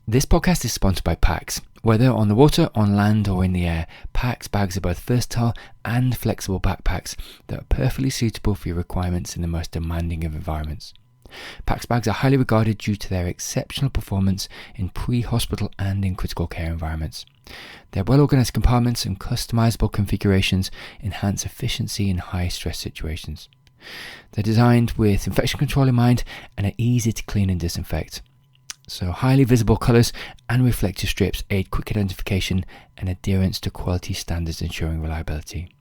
This podcast is sponsored by Pax. Whether on the water, on land or in the air, Pax bags are both versatile and flexible backpacks that are perfectly suitable for your requirements in the most demanding of environments. Pax bags are highly regarded due to their exceptional performance in pre-hospital and in critical care environments. Their well-organized compartments and customizable configurations enhance efficiency in high-stress situations. They're designed with infection control in mind and are easy to clean and disinfect. So highly visible colours and reflective strips aid quick identification and adherence to quality standards, ensuring reliability.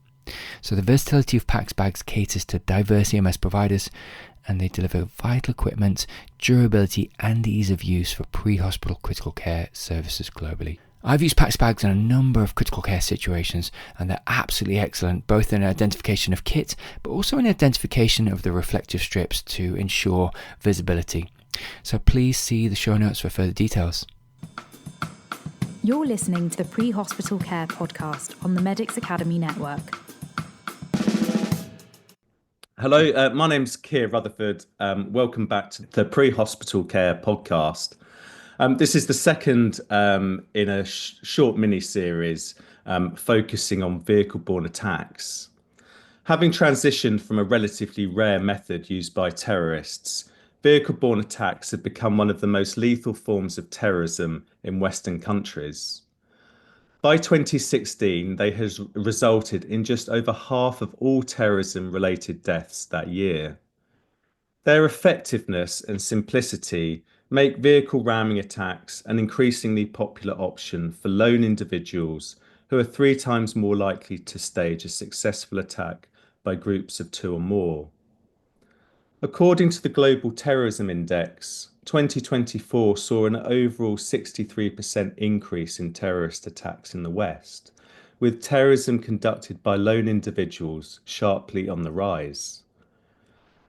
So the versatility of Pax bags caters to diverse EMS providers, and they deliver vital equipment, durability and ease of use for pre-hospital critical care services globally. I've used Pax bags in a number of critical care situations, and they're absolutely excellent, both in identification of kit, but also in identification of the reflective strips to ensure visibility. So please see the show notes for further details. You're listening to the Pre-Hospital Care podcast on the Medics Academy Network. Hello, my name's Keir Rutherford. Welcome back to the Pre-Hospital Care podcast. This is the second in a short mini-series focusing on vehicle-borne attacks. Having transitioned from a relatively rare method used by terrorists, vehicle-borne attacks have become one of the most lethal forms of terrorism in Western countries. By 2016, they have resulted in just over half of all terrorism-related deaths that year. Their effectiveness and simplicity make vehicle ramming attacks an increasingly popular option for lone individuals who are 3 times more likely to stage a successful attack by groups of 2 or more. According to the Global Terrorism Index, 2024 saw an overall 63% increase in terrorist attacks in the West, with terrorism conducted by lone individuals sharply on the rise.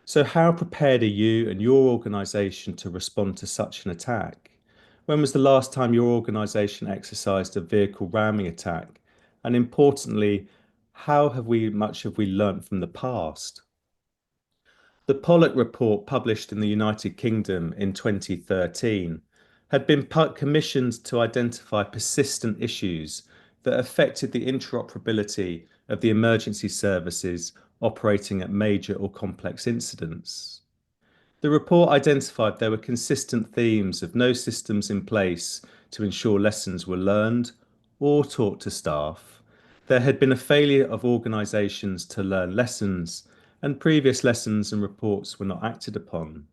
So how prepared are you and your organisation to respond to such an attack? When was the last time your organisation exercised a vehicle ramming attack? And importantly, how much have we learnt from the past? The Pollock report, published in the United Kingdom in 2013, had been commissioned to identify persistent issues that affected the interoperability of the emergency services operating at major or complex incidents. The report identified there were consistent themes of no systems in place to ensure lessons were learned or taught to staff. There had been a failure of organisations to learn lessons, and previous lessons and reports were not acted upon.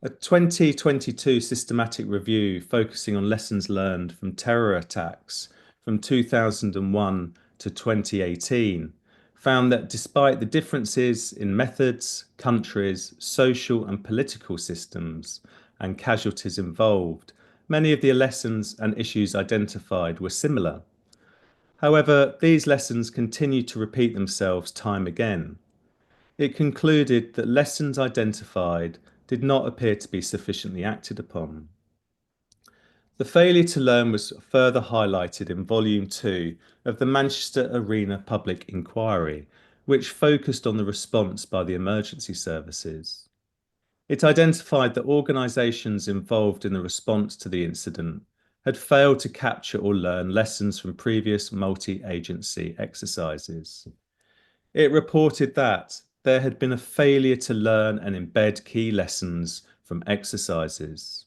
A 2022 systematic review focusing on lessons learned from terror attacks from 2001 to 2018 found that despite the differences in methods, countries, social and political systems, and casualties involved, many of the lessons and issues identified were similar. However, these lessons continue to repeat themselves time again. It concluded that lessons identified did not appear to be sufficiently acted upon. The failure to learn was further highlighted in Volume 2 of the Manchester Arena Public Inquiry, which focused on the response by the emergency services. It identified that organisations involved in the response to the incident had failed to capture or learn lessons from previous multi-agency exercises. It reported that there had been a failure to learn and embed key lessons from exercises.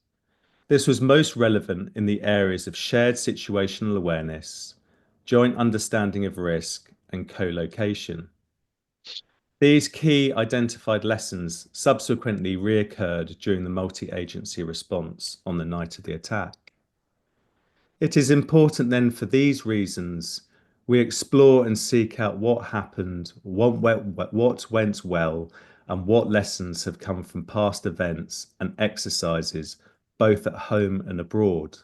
This was most relevant in the areas of shared situational awareness, joint understanding of risk, and co-location. These key identified lessons subsequently reoccurred during the multi-agency response on the night of the attack. It is important then, for these reasons, we explore and seek out what happened, what went well, and what lessons have come from past events and exercises, both at home and abroad.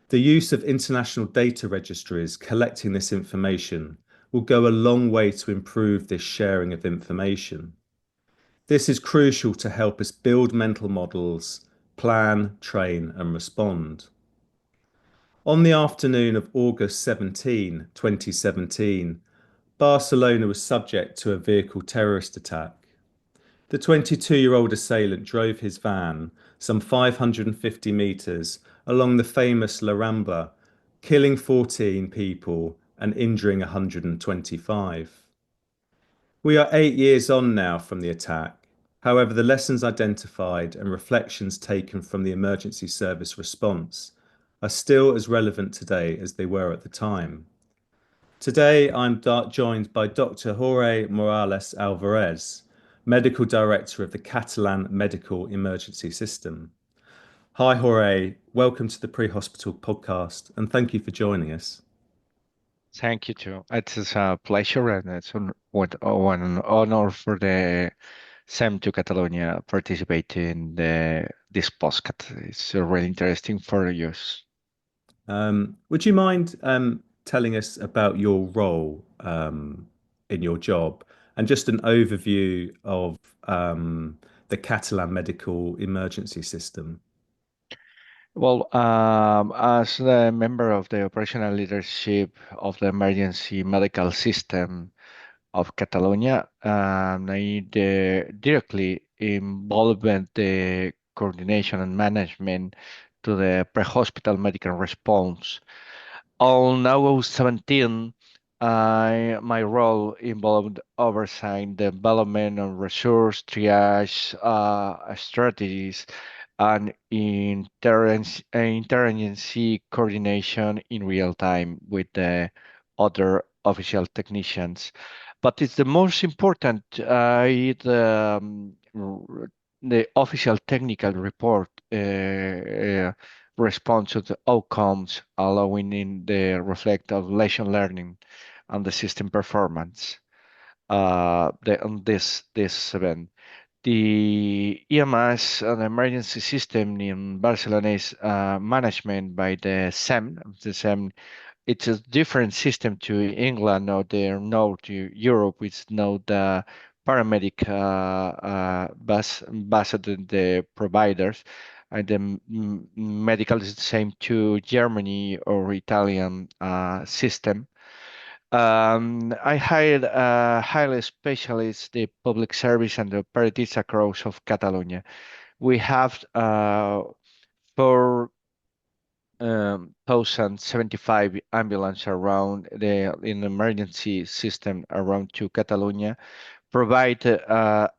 The use of international data registries collecting this information will go a long way to improve this sharing of information. This is crucial to help us build mental models, plan, train, and respond. On the afternoon of August 17, 2017, Barcelona was subject to a vehicle terrorist attack. The 22-year-old assailant drove his van some 550 meters along the famous La Rambla, killing 14 people and injuring 125. We are 8 years on now from the attack. However, the lessons identified and reflections taken from the emergency service response are still as relevant today as they were at the time. Today, I'm joined by Dr. Jorge Morales Alvarez, Medical Director of the Catalan Medical Emergency System. Hi, Jorge. Welcome to the Pre-Hospital podcast, and thank you for joining us. Thank you too. It is a pleasure and it's an honor for the SEM to Catalonia participate in this podcast. It's really interesting for us. Would you mind telling us about your role in your job and just an overview of the Catalan Medical Emergency System? Well, as a member of the operational leadership of the emergency medical system of Catalonia, I directly involved in the coordination and management to the pre-hospital medical response. On August 17, my role involved oversight development of resource triage strategies and interagency coordination in real time with the other official technicians. But it's the most important, the official technical report response to the outcomes, allowing in the reflect of lesson learning and the system performance on this event. The EMS and emergency system in Barcelona is management by the SEM. The SEM, it's a different system to England or the North Europe. It's now the paramedic based on the providers. And the medical is the same to Germany or Italian system. I hired highly specialists, the public service and the operatives across of Catalonia. We have 4,075 ambulance around the in emergency system around to Catalonia, provide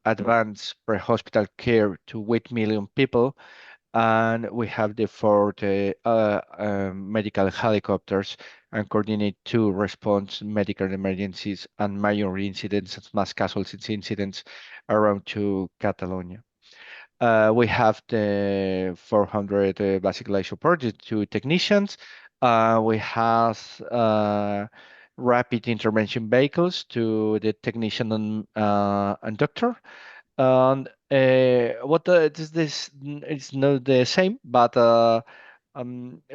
advanced pre-hospital care to 8 million people, and we have the four medical helicopters and coordinate two response medical emergencies and major incidents and mass casualties incidents around to Catalonia. We have the 400 basic life support to technicians. We have rapid intervention vehicles to the technician and doctor. And what is this? It's not the same, but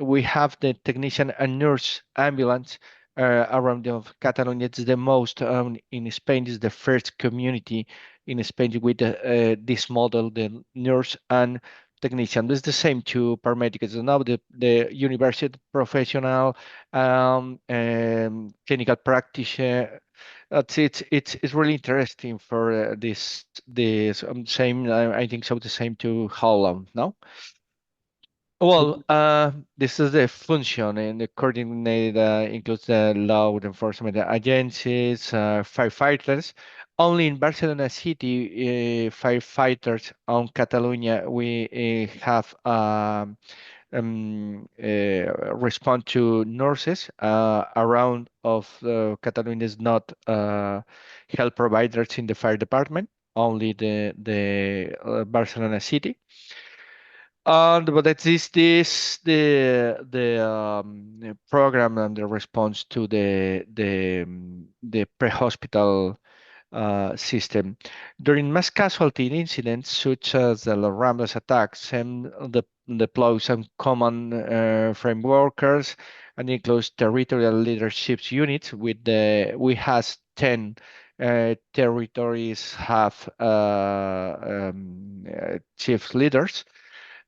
we have the technician and nurse ambulance around of Catalonia. It's the most in Spain. Is the first community in Spain with this model, the nurse and technician. It's the same to paramedics. Now the university professional, clinical practice. It's really interesting for this same. I think so. The same to Holland. No. Well, this is the function, and the coordinate includes the law enforcement agencies, firefighters. Only in Barcelona city, firefighters on Catalonia, we have respond to nurses around of Catalonia is not health providers in the fire department, only the Barcelona city. But that is the program and the response to the pre-hospital system. During mass casualty incidents such as the La Ramblas attacks, deploy some common frameworkers and includes territorial leadership units. We has 10 territories have chief leaders.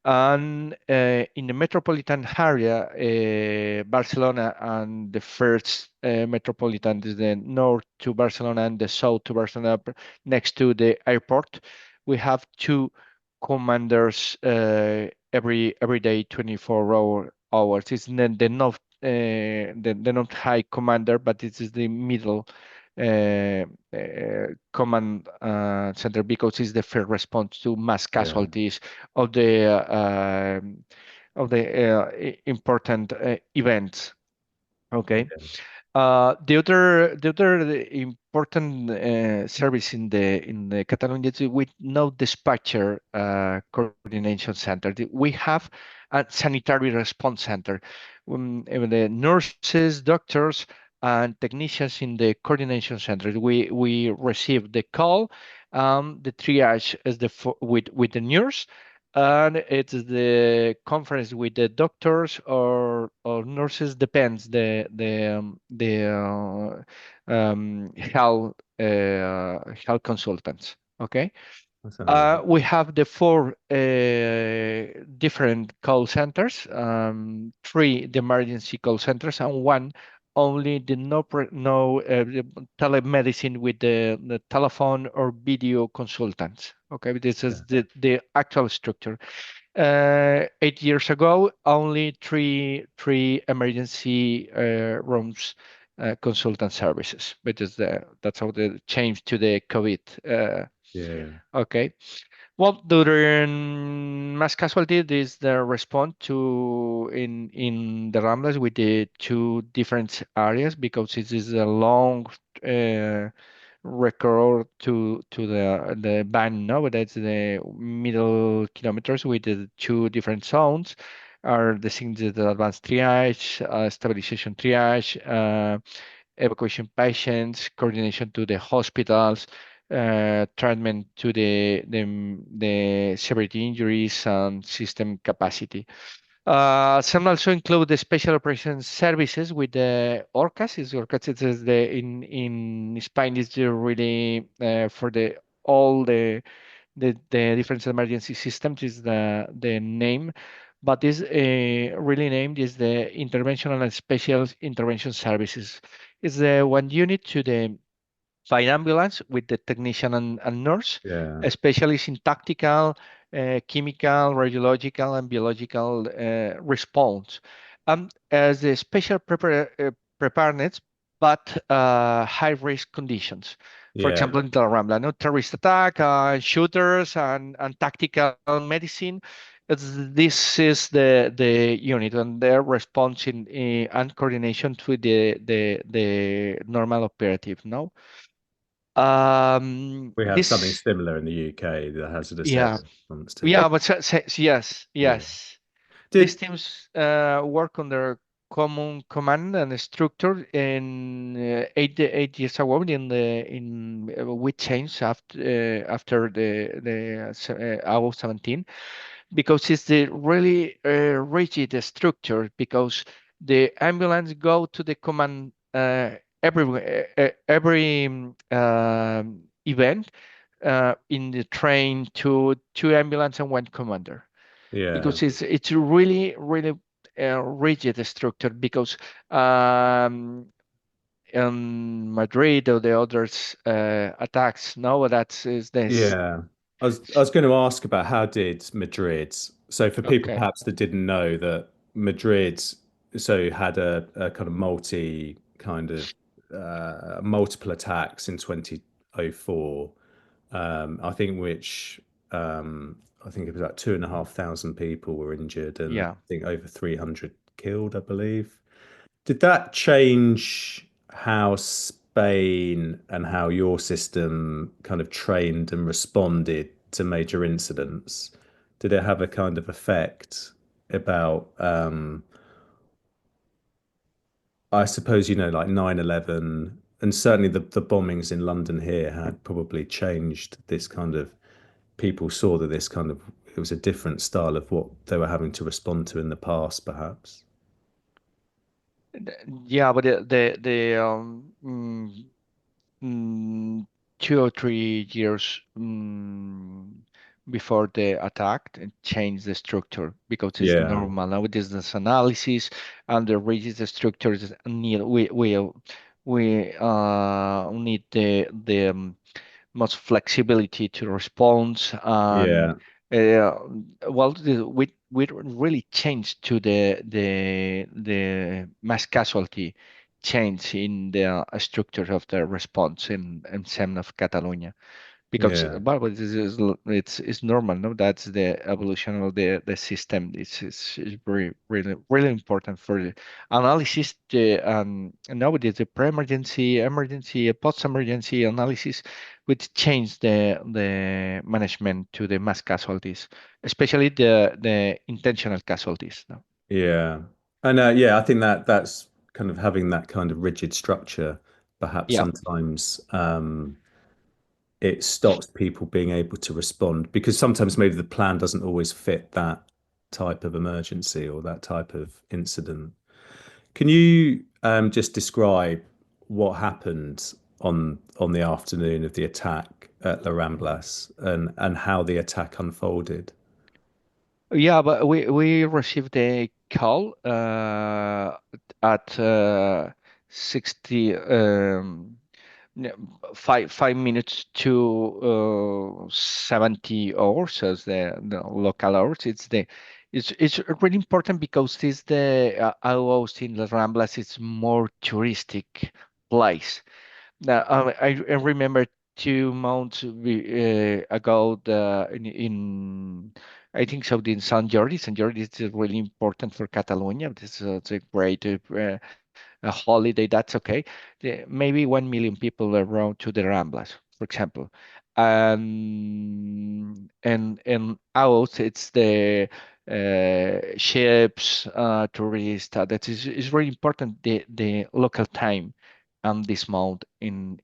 And in the metropolitan area, Barcelona and the first metropolitan is the north to Barcelona and the south to Barcelona next to the airport. we have two commanders every day, hours. It's not the not high commander, but this is the middle command center, because it's the first response to mass Yeah. casualties of the important events. Okay. Yeah. The other important service in the Catalonia is with no dispatcher coordination center. We have a sanitary response center. The nurses, doctors, and technicians in the coordination center. We receive the call. The triage is with the nurse, and it's the conference with the doctors or nurses, depends the health consultants. Okay. That sounds good. We have the four different call centers, three the emergency call centers, and one only the the telemedicine with the telephone or video consultants. Okay, this Yeah. is the actual structure. 8 years ago, only three emergency rooms consultant services, but that's how they changed to the COVID. Yeah. Okay. Well, during mass casualty, this is the response to in the Ramblas with the two different areas, because it is a long uh, record to the band. No, but that's the middle kilometers with the two different zones are designated advanced triage, stabilization triage, evacuation patients, coordination to the hospitals, treatment to the severity injuries and system capacity. Some also include the special operations services with the ORCAS. It is the in Spain is the really for the all the different emergency systems is the name, but this really named is the interventional and special intervention services. It's the one unit to the fire ambulance with the technician and nurse, Yeah. a specialist in tactical, chemical, radiological, and biological response. As a special preparedness, but high risk conditions. For Yeah. example, in the Rambla, no terrorist attack, shooters, and tactical medicine. This is the unit and their response and coordination to the normal operative. No. We have something This, similar in the UK, the hazardous area yeah, response team. yeah, but yes, Yeah. yes. These Did teams work under common command and structure. In 8 years ago, we changed after the August 17, because it's the really rigid structure, because the ambulance go to the command every event in the train to two ambulance and one commander, yeah. because it's really rigid structure, because um, in Madrid or the others attacks, no, that is this. Yeah. I was going to ask about how did Madrid, so for people Okay. perhaps that didn't know that Madrid so had a kind of multiple attacks in 2004. I think which I think it was like 2,500 people were injured and I Yeah. think over 300 killed, I believe. Did that change how Spain and how your system kind of trained and responded to major incidents? Did it have a kind of effect about, I suppose, like 9/11 and certainly the bombings in London here had probably changed this kind of, people saw that this kind of, it was a different style of what they were having to respond to in the past, perhaps. Yeah, but mm, 2 or 3 years before the attack and change the structure, because it's Yeah. normal now with business analysis and the rigid structures need we need the most flexibility to response. And Yeah. uh, well, we really changed to the mass casualty change in the structure of the response in SEM of Catalonia, because Yeah. well, it's normal, no? That's the evolution of the system. Is very really important for the analysis. Nowadays the pre-emergency, emergency, post-emergency analysis, which change the management to the mass casualties, especially the intentional casualties. No? Yeah. And yeah, I think that that's kind of having that kind of rigid structure, perhaps Yeah. sometimes it stops people being able to respond because sometimes maybe the plan doesn't always fit that type of emergency or that type of incident. Can you just describe what happened on the afternoon of the attack at La Ramblas and how the attack unfolded? Yeah, but we received a call at 60 n- 5 minutes to 70 hours as the local hours. It's really important because this the hours in Las Ramblas. It's more touristic place. Now, I remember 2 months ago, in I think so in San Jordi. San Jordi is really important for Catalonia. It's a great a holiday. That's okay. Maybe 1 million people around to the Ramblas, for example, and out it's the ships, tourists. That is very important. The local time and this mode in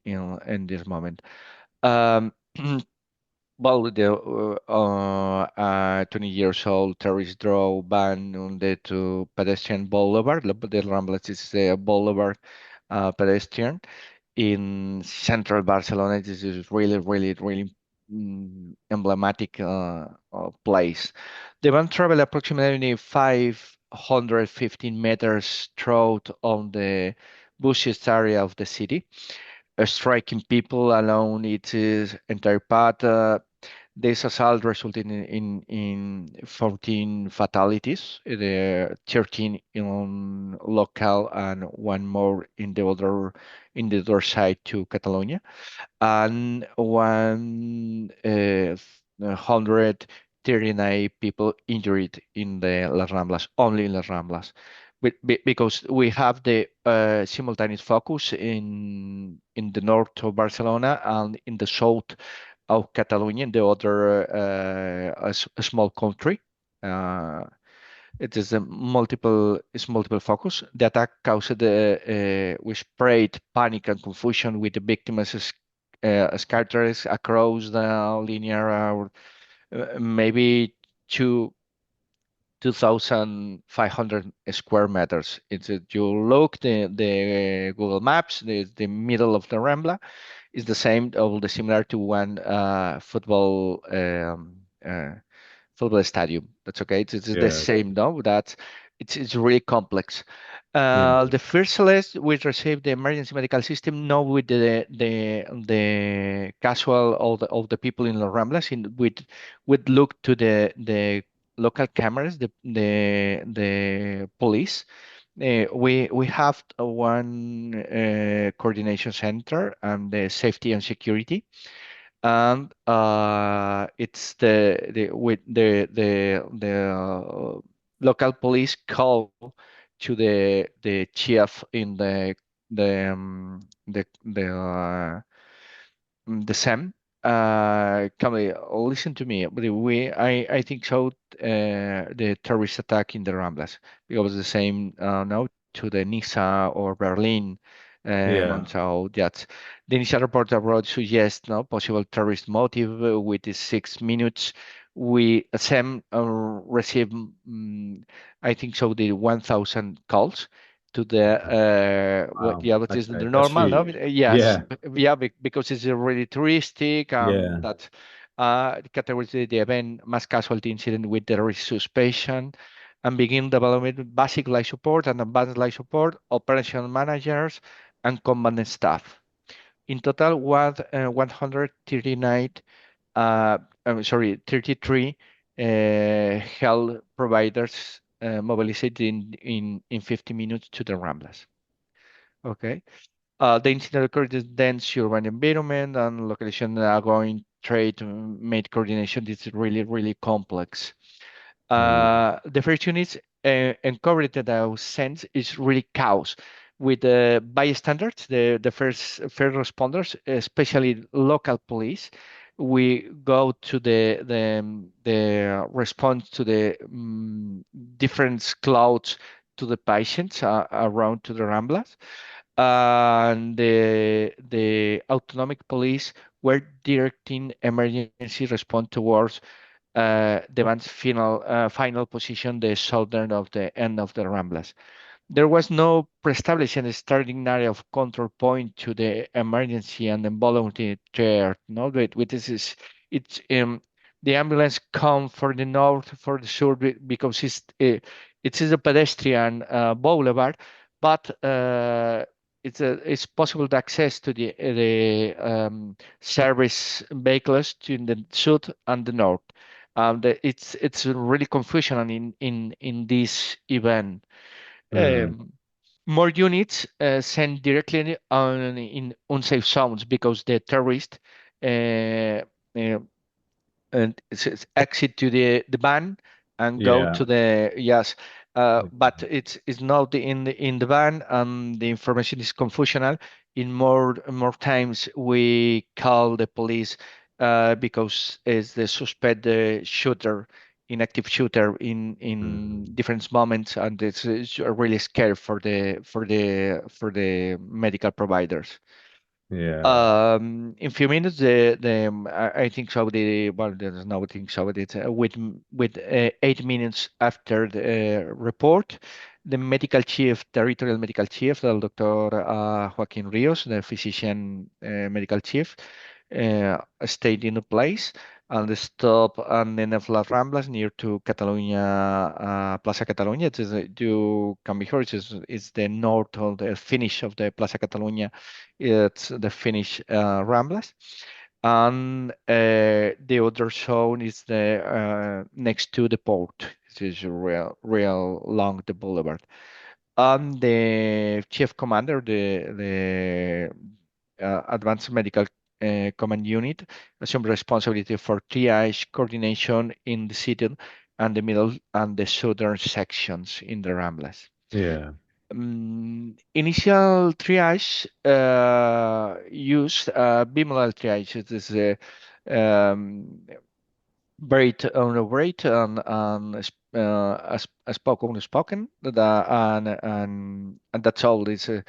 this moment. Um, well, the 20 years old terrorist draw ban on the to pedestrian boulevard. The Ramblas is a boulevard pedestrian in central Barcelona. This is really emblematic place. The van travel approximately 515 meters throughout on the busiest area of the city, striking people along its entire path. This assault resulted in 14 fatalities, 13 in local and one more in the other side to Catalonia, and 139 people injured in the Las Ramblas, only in Las Ramblas. Because we have the simultaneous focus in the north of Barcelona and in the south of Catalonia, in the other a small country. Uh, it is a multiple focus. The attack caused we spread panic and confusion with the victims scattered across the linear maybe two 2,500 square meters. You look the Google Maps, the middle of the Rambla is the same or the similar to one football stadium. That's okay. It's the Yeah. same, no? It's really complex. Yeah. The first list we received the emergency medical system, now with the casual of the people in Los Ramblas, with look to the local cameras, the police. We have one coordination center and the safety and security, and it's the with the local police call to the chief in the SEM. Come, listen to me. But I think so. The terrorist attack in the Ramblas, it was the same now to the Niza or Berlin. Yeah. And so that's the initial report abroad suggests no possible terrorist motive with the 6 minutes. We SEM received, I think so, the 1,000 calls to the Wow. yeah, what is the Okay. That's normal, no? huge. Yes, Yeah. yeah, because it's really touristic, Yeah. that categorizes the event mass casualty incident with terrorist suspicion, and begin development basic life support and advanced life support, operation managers, and combatant staff. In total, 139, 33 health providers mobilized in 50 minutes to the Ramblas. Okay. The incident occurred in dense urban environment and location going trade made coordination. This is really, really complex. The first units uncovered that our sense is really chaos with the bystanders, the first responders, especially local police. We go to the response to the different clouds to the patients around to the Ramblas, and the autonomic police were directing emergency response towards the band's final position, the southern of the end of the Ramblas. There was no pre-established starting area of control point to the emergency and the voluntary care. No, with this is it's the ambulance come for the north, for the south because it is a pedestrian boulevard, but it's possible to access to the service vehicles to the south and the north. It's really confusion in this event. Mm. Um, More units sent directly on in unsafe zones because the terrorists uh, uh, and exit to the van and go Yeah. to the yes, but it's not in the van, and the information is confusional. In more times we call the police because it's the suspect the shooter, inactive shooter in Mm. different moments, and it's really scary for the medical providers. Yeah. In few minutes, I think so. There's nothing so. It's with 8 minutes after the report, the medical chief, territorial medical chief, the Dr. Joaquin Rios, the physician medical chief, stayed in the place and stop and then of Las Ramblas near to Catalonia, Plaza Catalunya. It is you can be heard. It's the north of the finish of the Plaza Catalunya. It's the Finnish Ramblas, and the other zone is the next to the port. It is real long the boulevard. And the chief commander, the Advanced Medical Command Unit, assumed responsibility for triage coordination in the city and the middle and the southern sections in the Ramblas. Yeah. Initial triage used bimodal triage. It is um, rate on rate and spoken spoken. And that's all. It's a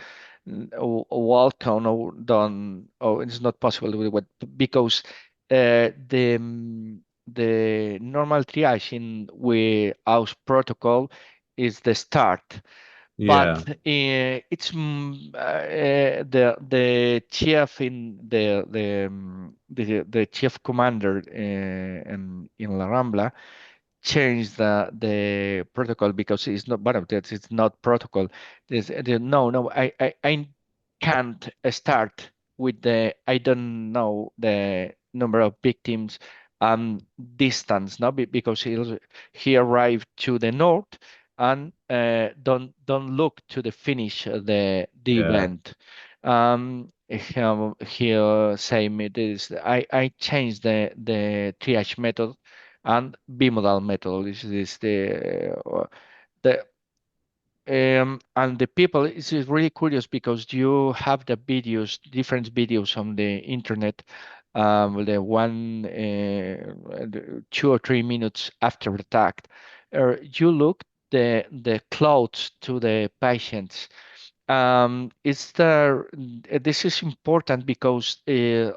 welcome or done. Oh, it's not possible with what because the normal triage in with our protocol is the start, but Yeah. the chief in the chief commander in La Rambla changed the protocol because it's not, but it's not protocol. No, I can't start with the, I don't know the number of victims and distance, no, because he arrived to the north and don't look to the finish of the Yeah. event. He say me this. I changed the triage method and bimodal method. This is the and the people is really curious because you have the videos, different videos on the internet. The one 2 or 3 minutes after the attack, you look the clothes to the patients. It's this is important because the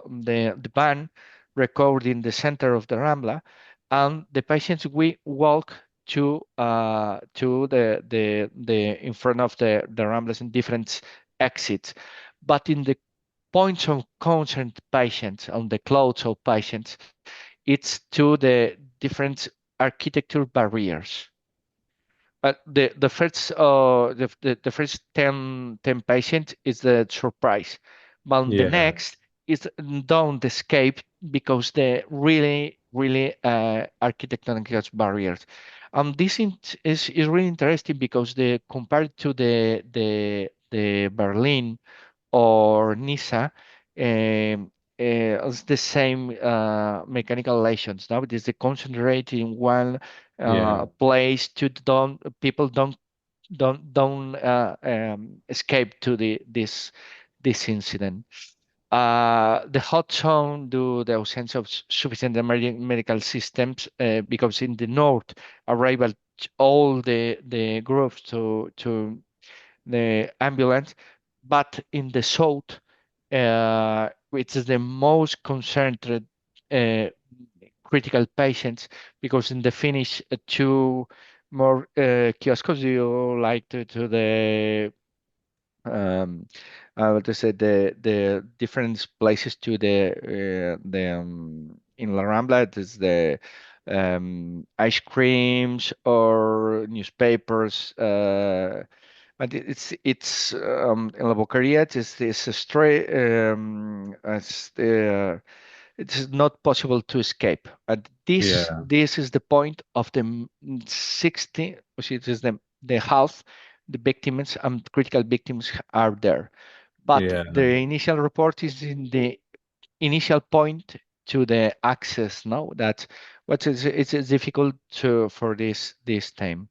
van recorded in the center of the Rambla, and the patients we walk to the in front of the Ramblas in different exits, but in the points of concern patients on the clothes of patients, it's to the different architecture barriers. The first the first 10 patients is the surprise, but the Yeah. next is don't escape because the really architectonic barriers. This is really interesting because the compared to the Berlin or Nisa, it's the same mechanical lesions. Now it is the concentrate in one Yeah. place to don't people don't escape to this incident. The hot zone due the absence of sufficient medical systems because in the north arrival all the groups to the ambulance, but in the south, which is the most concentrated uh, critical patients, because in the Finnish two more kiosks you like to the what to say the different places to the in La Rambla it is the ice creams or newspapers but in La Boqueria it's a straight it's not possible to escape. And this Yeah. this is the point of the 60, which is the half the victims and critical victims are there. But Yeah. the initial report is in the initial point to the access. No, that what is it's difficult to for this time.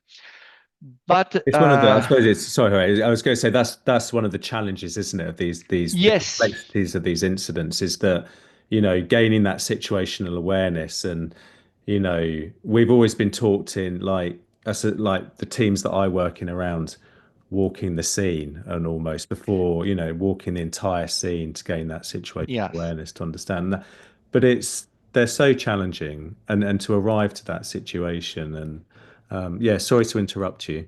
But It's one of the, I suppose it's, sorry, Jorge, I was going to say that's one of the challenges, isn't it, of the yes, complexities of these incidents is that, gaining that situational awareness and, we've always been taught in like the teams that I work in around walking the scene and almost before, walking the entire scene to gain that situational yes. awareness to understand that. But they're so challenging and to arrive to that situation and yeah, sorry to interrupt you.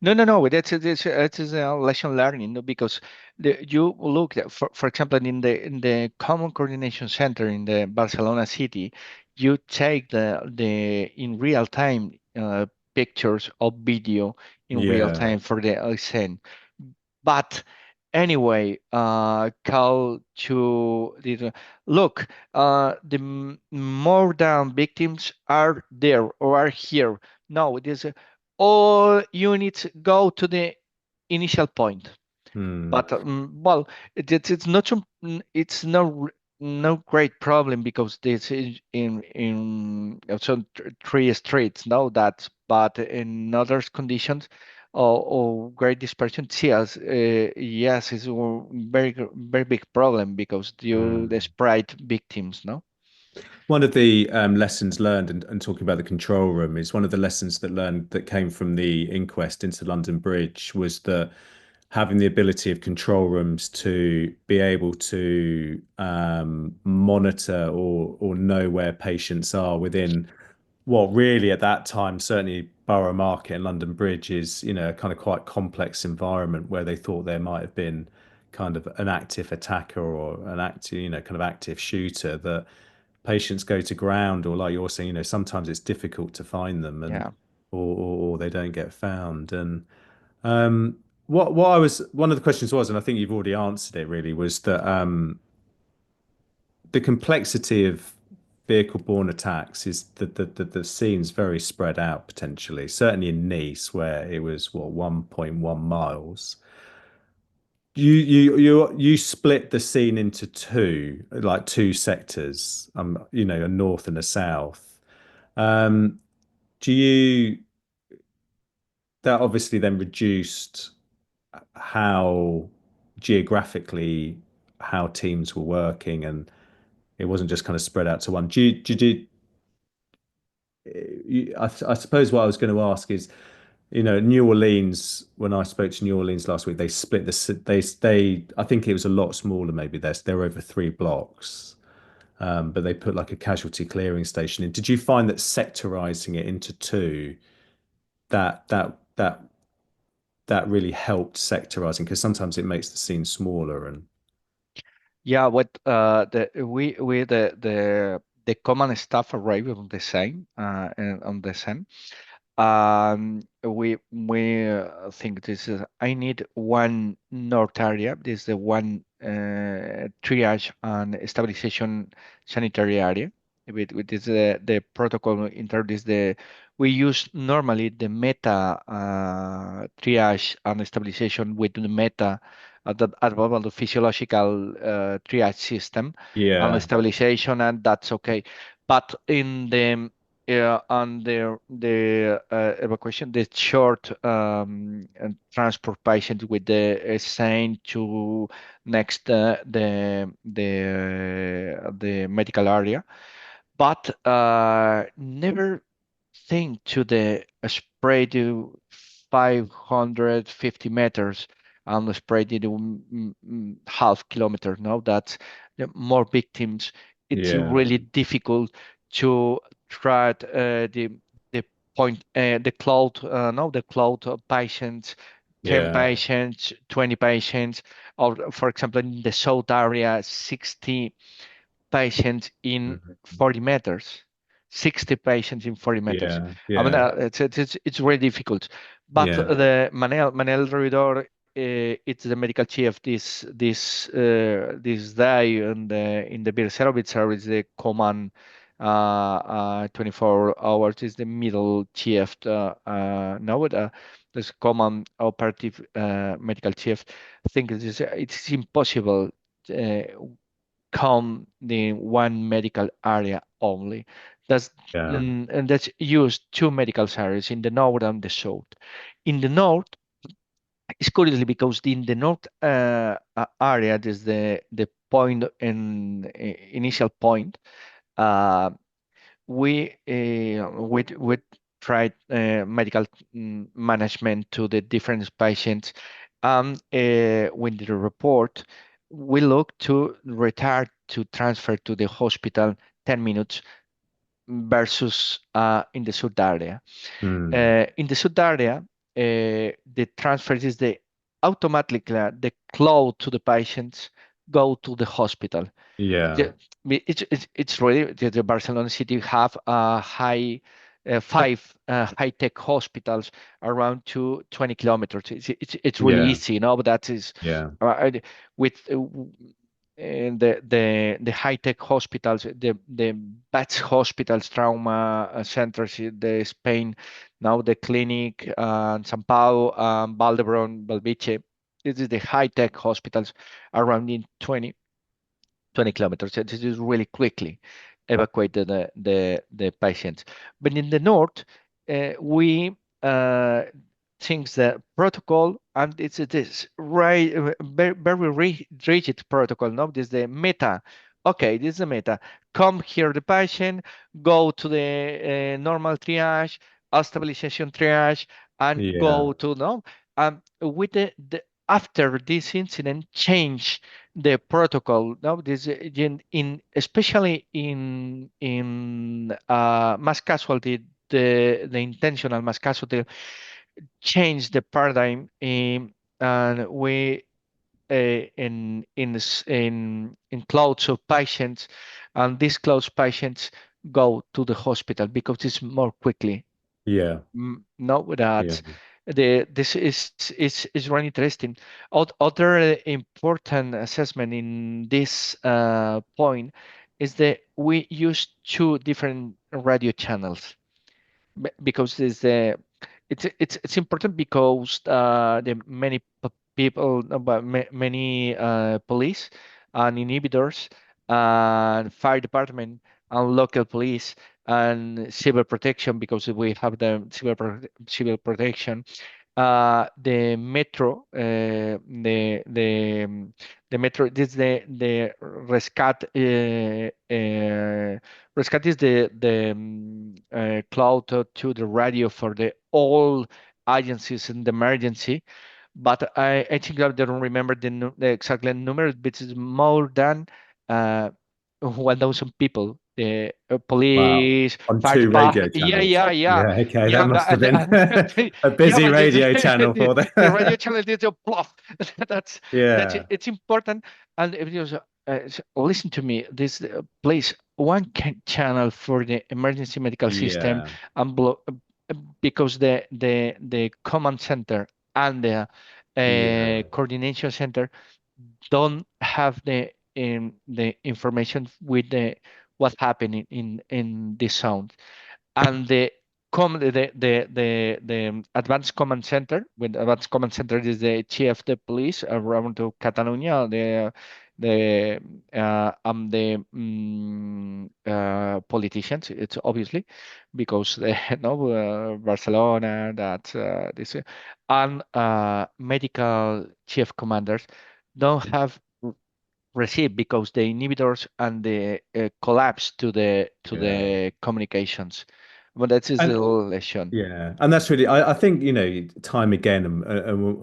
No, no, no. That's a lesson learning, no, because you look at, for example, in the Common Coordination Center in the Barcelona city, you take the in real time pictures of video in real Yeah. time for the scene. But anyway, call to look. More than victims are there or are here. No, it is all units go to the initial point. Hmm. But well, it's not it's no great problem because this is in some three streets. No, that but in other conditions or great dispersion, yes, yes, it's a very big problem because you the Hmm. sprite victims. No. One of the lessons learned, and talking about the control room, is one of the lessons that came from the inquest into London Bridge was that having the ability of control rooms to be able to monitor or know where patients are within what really at that time, certainly Borough Market and London Bridge is, a kind of quite complex environment where they thought there might have been kind of an active attacker or an active, kind of active shooter that patients go to ground or like you're saying, sometimes it's difficult to find them and Yeah. or they don't get found. And what I was one of the questions was, and I think you've already answered it really, was that the complexity of vehicle-borne attacks is the scene's very spread out potentially. Certainly in Nice, where it was what 1.1 miles. You split the scene into two, like two sectors, a north and a south. Um, do you that obviously then reduced how geographically how teams were working and it wasn't just kind of spread out to one. I suppose what I was going to ask is, New Orleans. When I spoke to New Orleans last week, they split they. I think it was a lot smaller. Maybe they're over 3 blocks, but they put like a casualty clearing station in. Did you find that sectorizing it into two that really helped sectorizing because sometimes it makes the scene smaller and Yeah, what we the common staff arrived on the same and on the same. We think this is. I need one north area. This is the one triage and stabilization sanitary area. With this the protocol in terms is the we use normally the meta triage and stabilization with the meta the physiological triage system and Yeah. stabilization, and that's okay. But in the on the evacuation, the short and transport patient with the assigned to next the medical area, but never think to the spray to 550 meters and the spray to half kilometer. No, that's the more victims. It's Yeah. really difficult to track the point, the cloud, no, the cloud patients, 10 Yeah. patients, 20 patients, or for example, in the south area, 60 patients in Mhm. 40 meters, 60 patients in 40 meters. Yeah. I mean, Yeah. it's really difficult. But Yeah. the Manel Ruidor, it's the medical chief this day in the Birserovitz service, the command 24 hours is the middle chief. Now this command operative medical chief. I think it's impossible uh, come the one medical area only. That's Yeah. and that's used two medical areas in the north and the south. In the north, it's curiously because in the north area, there's the point and initial point. Uh, we tried medical management to the different patients. With the report, we look to retard to transfer to the hospital 10 minutes versus in the south area. Mm. In the south area, the transfer is the automatically the close to the patients go to the hospital. Yeah. The, it's really the Barcelona city have a five high-tech hospitals around 20 kilometers. It's really Yeah. easy, you know, but that is Yeah. with and the high-tech hospitals, the best hospitals, trauma centers in the Spain, now the clinic, San Pau, Valdebron, Belviche. This is the high-tech hospitals around in 20 kilometers. So this is really quickly evacuate the patients. But in the north, we think the protocol, and it's this right very rigid protocol. No, this is the meta. Okay, this is the meta. Come here, the patient, go to the normal triage, stabilization triage, and Yeah. go to no. With the after this incident, change the protocol. Now, this in especially in mass casualty, the intentional mass casualty change the paradigm, and we in clouds of patients, and these clouds patients go to the hospital because it's more quickly. Yeah. No, Yeah. that this is really interesting. Other important assessment in this point is that we use two different radio channels because it's important because the many people, but many police and inhibitors and fire department and local police and civil protection, because we have the civil protection, the metro, the metro. This is the rescat. Rescat is the cloud to the radio for the all agencies in the emergency. But I think I don't remember the exact number, but it's more than uh, 1,000 people. The Wow. police, On fire two radio department. Yeah, channels. yeah, yeah. Yeah. Okay. Yeah, That must have been a yeah, busy but radio channel for the radio them. channel did a bluff. That's it. Yeah. It's important. And if you listen to me, this place one channel for the emergency medical system Yeah. and because the command center and the Yeah. coordination center don't have the information with the what's happening in this zone, and the advanced command center, with advanced command center is the chief of the police around to Catalonia, the politicians. It's obviously because they know Barcelona, that this and medical chief commanders don't have received because the inhibitors and the collapse to Yeah. the communications. But that is the And lesson. yeah, and that's really, I think, time again,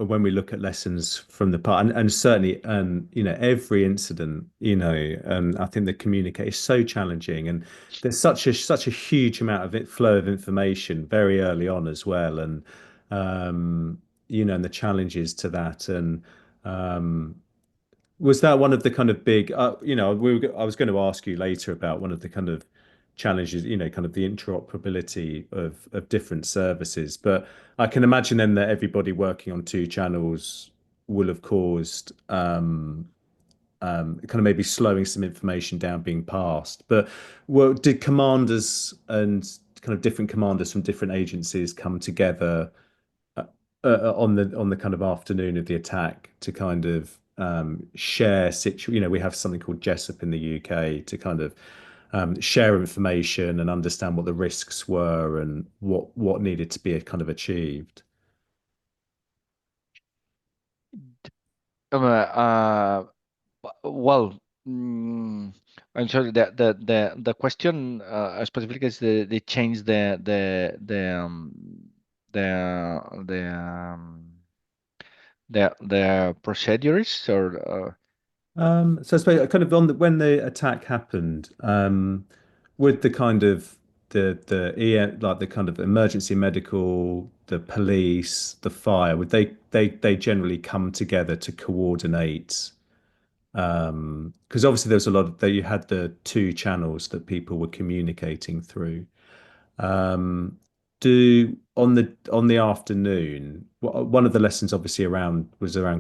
when we look at lessons from the part, and certainly, every incident, I think the communicate is so challenging, and there's such a huge amount of flow of information very early on as well, and the challenges to that, and um, was that one of the kind of big, I was going to ask you later about one of the kind of challenges, kind of the interoperability of different services. But I can imagine then that everybody working on two channels will have caused kind of maybe slowing some information down being passed. But did commanders and kind of different commanders from different agencies come together on the kind of afternoon of the attack to kind of share we have something called Jessup in the UK to kind of share information and understand what the risks were and what needed to be kind of achieved. Well, I'm sorry. The question specifically is they change the the procedures or So I suppose kind of when the attack happened, with the kind of like the kind of emergency medical, the police, the fire, would they generally come together to coordinate? Because obviously there was a lot that you had the two channels that people were communicating through. Um, do on the afternoon, one of the lessons obviously around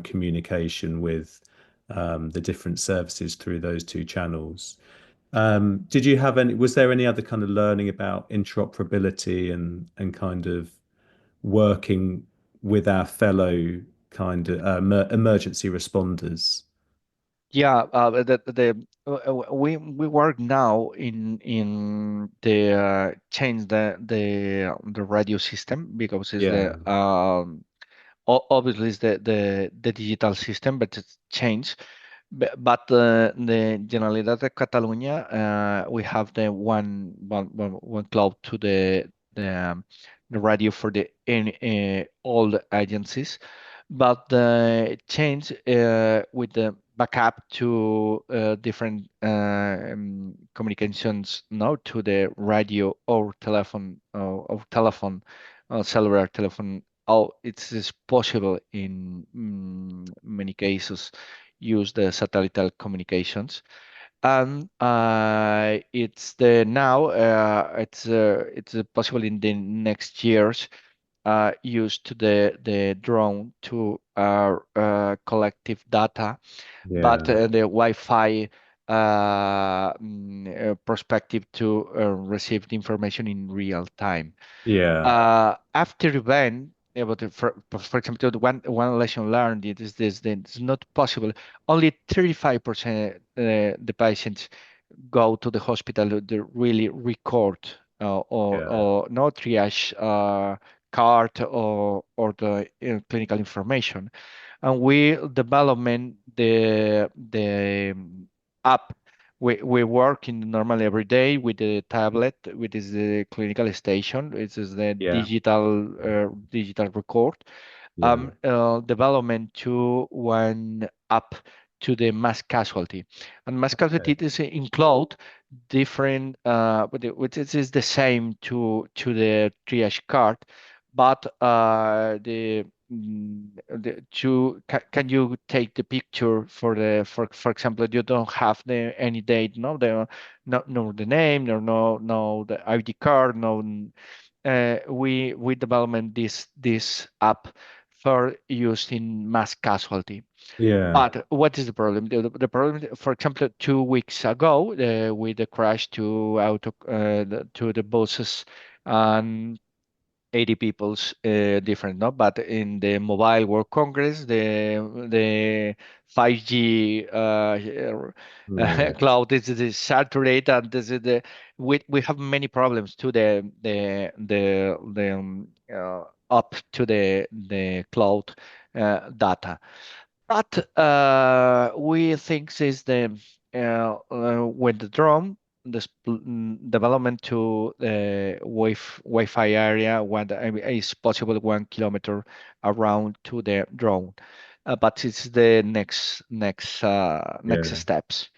communication with the different services through those two channels. Did you have any, was there any other kind of learning about interoperability and kind of working with our fellow kind of emergency responders? yeah, we work now in the change the radio system because it's the Yeah, obviously it's the digital system, but it's changed. But the Generalitat de Catalunya, we have the one cloud to the radio for all the agencies, but the change with the backup to different communications now to the radio or telephone, cellular telephone. Oh, it's possible in many cases use the satellite communications, and it's the now it's possible in the next years used to the drone to collective data, but yeah, the Wi-Fi perspective to receive the information in real time. yeah, After event, for example, one lesson learned is this: that it's not possible. Only 35% the patients go to the hospital to really record yeah, or no triage card or the clinical information, and we development the app. We work in normally every day with the tablet, which is the clinical station. It is the yeah, digital record. yeah. Development to one app to the mass casualty, and mass casualty Okay. is include different, which is the same to the triage card, but can you take the picture for for example, you don't have any date, no the no the name, no the ID card, no we developed this app for use in mass casualty. Yeah. But what is the problem? The problem, for example, 2 weeks ago, with the crash to the buses and 80 people's different, no? But in the Mobile World Congress, the 5G Yeah. cloud is saturated, and this is we have many problems to up to the cloud data. But we think is with the drone, development to the Wi-Fi area, when I mean, is possible 1 kilometer around to the drone. But it's the next Yeah. steps.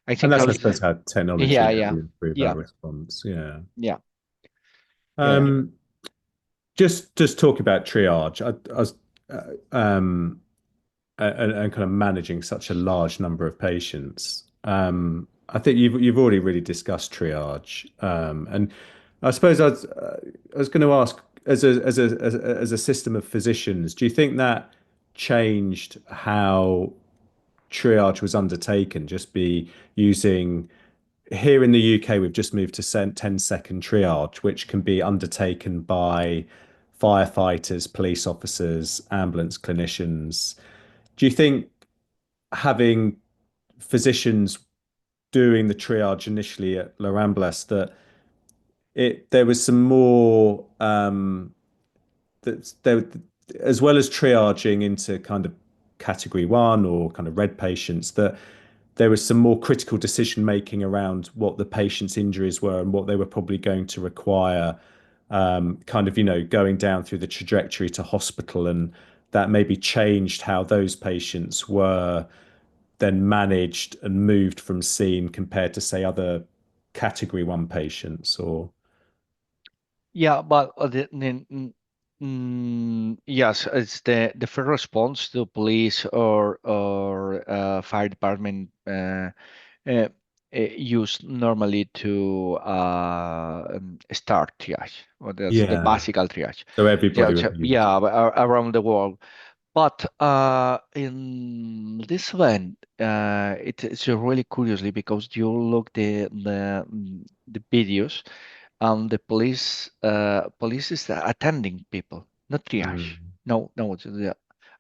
I And think, that's, I Alex. suppose, how technology Yeah, can yeah, improve our yeah, response. Yeah. yeah, yeah. Um, just talk about triage. I was um, and kind of managing such a large number of patients. I think you've already really discussed triage, and I suppose I was going to ask, as a system of physicians, do you think that changed how triage was undertaken? Just be using here in the UK, we've just moved to 10-second triage, which can be undertaken by firefighters, police officers, ambulance clinicians. Do you think having physicians doing the triage initially at La Ramblas that it there was some more that there as well as triaging into kind of category one or kind of red patients, that there was some more critical decision making around what the patient's injuries were and what they were probably going to require, kind of, going down through the trajectory to hospital. And that maybe changed how those patients were then managed and moved from scene compared to, say, other category one patients or. Yeah, but yes, it's the first response to police or fire department uh, used normally to start triage, or that's the Yeah. basic triage. So Yeah, everybody would be used. yeah, around the world. But in this event, it's really curiously because you look the videos, the police is attending people, not triage. Mm, No, no,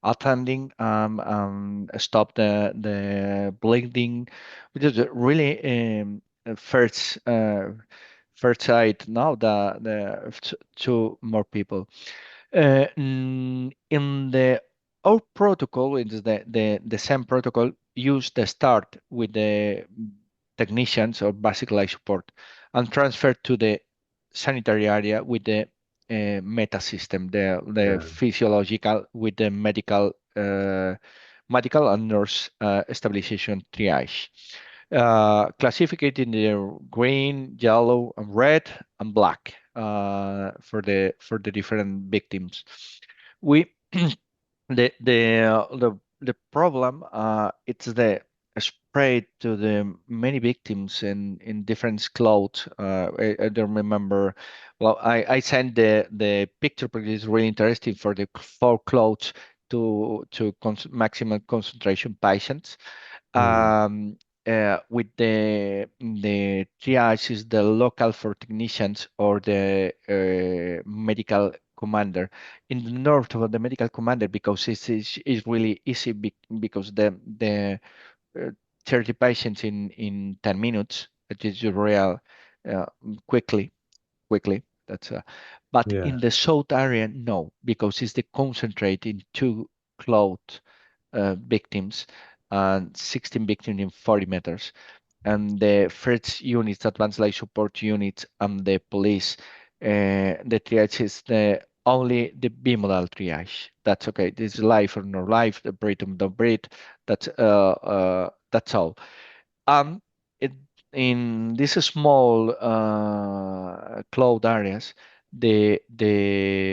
attending, stop the bleeding, which is really first sight now to more people. In the our protocol, it is the same protocol, use the start with the technicians or basic life support and transfer to the sanitary area with the meta system, the yeah. physiological with the medical and nurse stabilization triage. Classified in the green, yellow, and red and black for the different victims. We the problem it's the spread to the many victims in different clothes. I don't remember. Well, I sent the picture because it's really interesting for the four clothes to maximum concentration patients. Mm, um, with the triage is the local for technicians or the medical commander. In the north of the medical commander, because it's really easy because the uh, 30 patients in 10 minutes, it is real uh, quickly quickly. That's but yeah. in the south area, no, because it's the concentrate in two cloud victims and 16 victims in 40 meters. And the first units, advanced life support units, and the police, the triage is the only the bimodal triage. That's okay. This is life or no life, the breathe or no breathe. That's all. Um, it, in these small cloud areas, the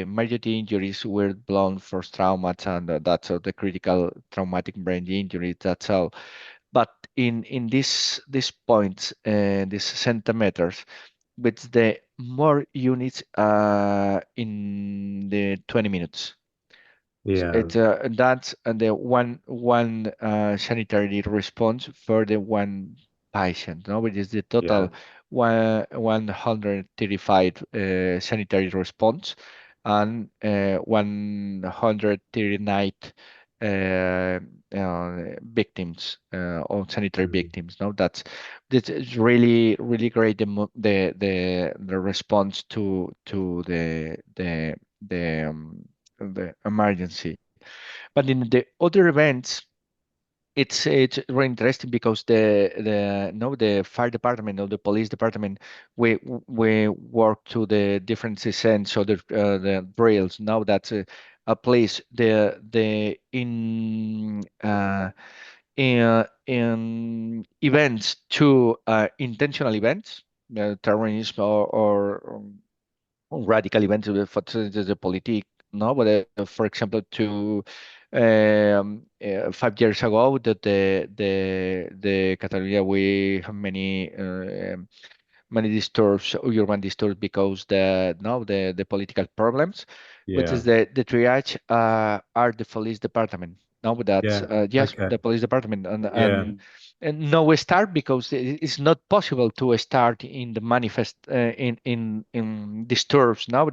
majority injuries were blown force traumas, and that's all the critical traumatic brain injuries. That's all. But in this points, these centimeters, with the more units in the 20 minutes. Yeah. That's the one sanitary response for the one patient, no, which is the Yeah. total 135 sanitary response and 139 uh, victims or sanitary Mm. victims. No, this is really great. The response to the emergency. But in the other events, it's very interesting because the no the fire department or the police department we work to the different sense so the drills. Now that's a place the in events to intentional events, terrorism or radical events for the politic, no, but for example to 5 years ago that the Catalonia we have many disturbs urban disturbs because the political problems, which Yeah. is the triage are the police department. No, that's Yeah. yes, Okay. the police department Yeah. and no start because it's not possible to start in the manifest in disturbs now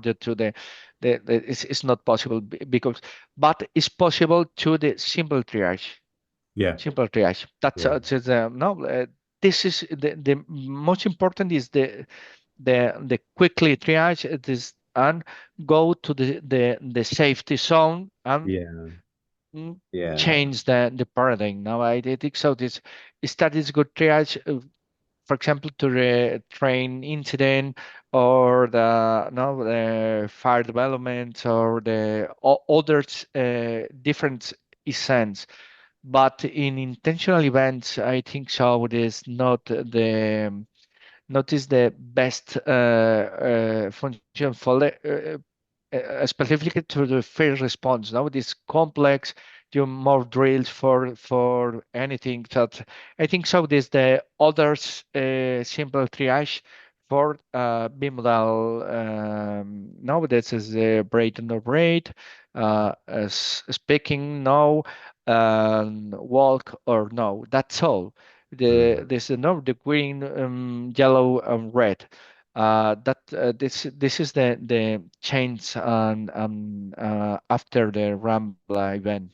it's not possible because but it's possible to the simple triage. Yeah. Simple triage. That's Yeah. just, no. This is the most important is the quickly triage it is and go to the safety zone and Yeah. mm, Yeah. change the paradigm. Now I think so. This studies good triage, for example, to the train incident or the no the fire development or the other different events. But in intentional events, I think so. It is not is the best function for specifically to the first response. Now it is complex. Do more drills for anything that I think so. There's the others simple triage for bimodal. No, this is braid and no braid. As speaking no, walk or no. That's all. Mm. There's no the green, yellow, and red. That this is the change on after the Rambla event.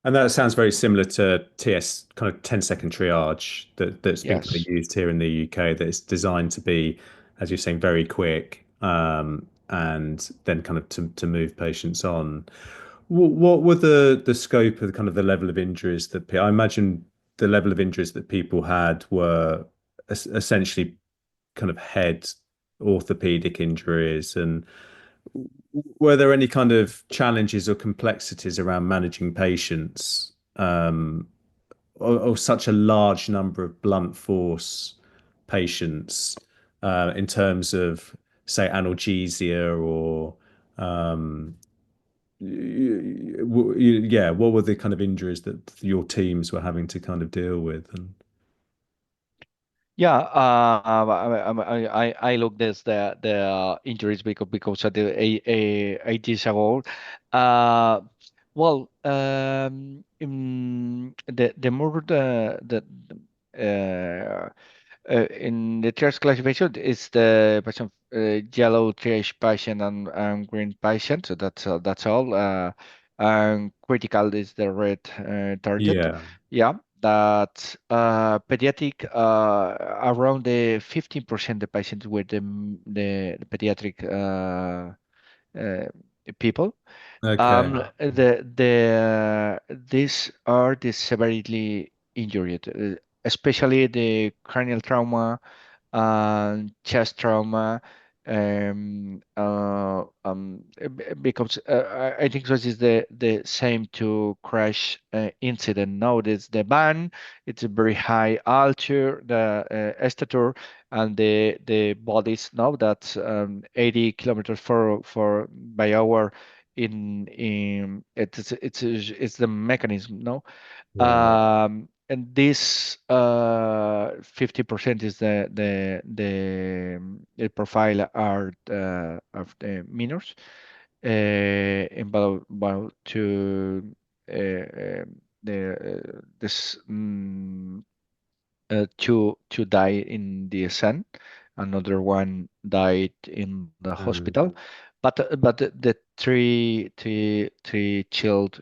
And that sounds very similar to TS kind of 10-second triage that's been kind of Yes. used here in the UK, that it's designed to be, as you're saying, very quick, and then kind of to move patients on. What were the scope of the kind of the level of injuries that I imagine the level of injuries that people had were essentially kind of head orthopedic injuries, and were there any kind of challenges or complexities around managing patients, or such a large number of blunt force patients, in terms of, say, analgesia or, um, yeah, what were the kind of injuries that your teams were having to kind of deal with? And Yeah, I look this the injuries because of the 8 years ago. Uh, the more in the triage classification is the patient yellow triage patient and green patient. So that's all. And critical is the red target. yeah, Yeah, that pediatric around the 15% the patients with the pediatric uh, people. okay, These are the severely injured, especially the cranial trauma and chest trauma. Because I think this is the same to crash incident. Nowadays, the van it's a very high altitude, the stature, and the bodies now that's 80 kilometers for by hour. In it's the mechanism, no. right, and this 50% is the profile are of the minors, about to this two died in the sun, another one died in the hospital, Mm. but the three child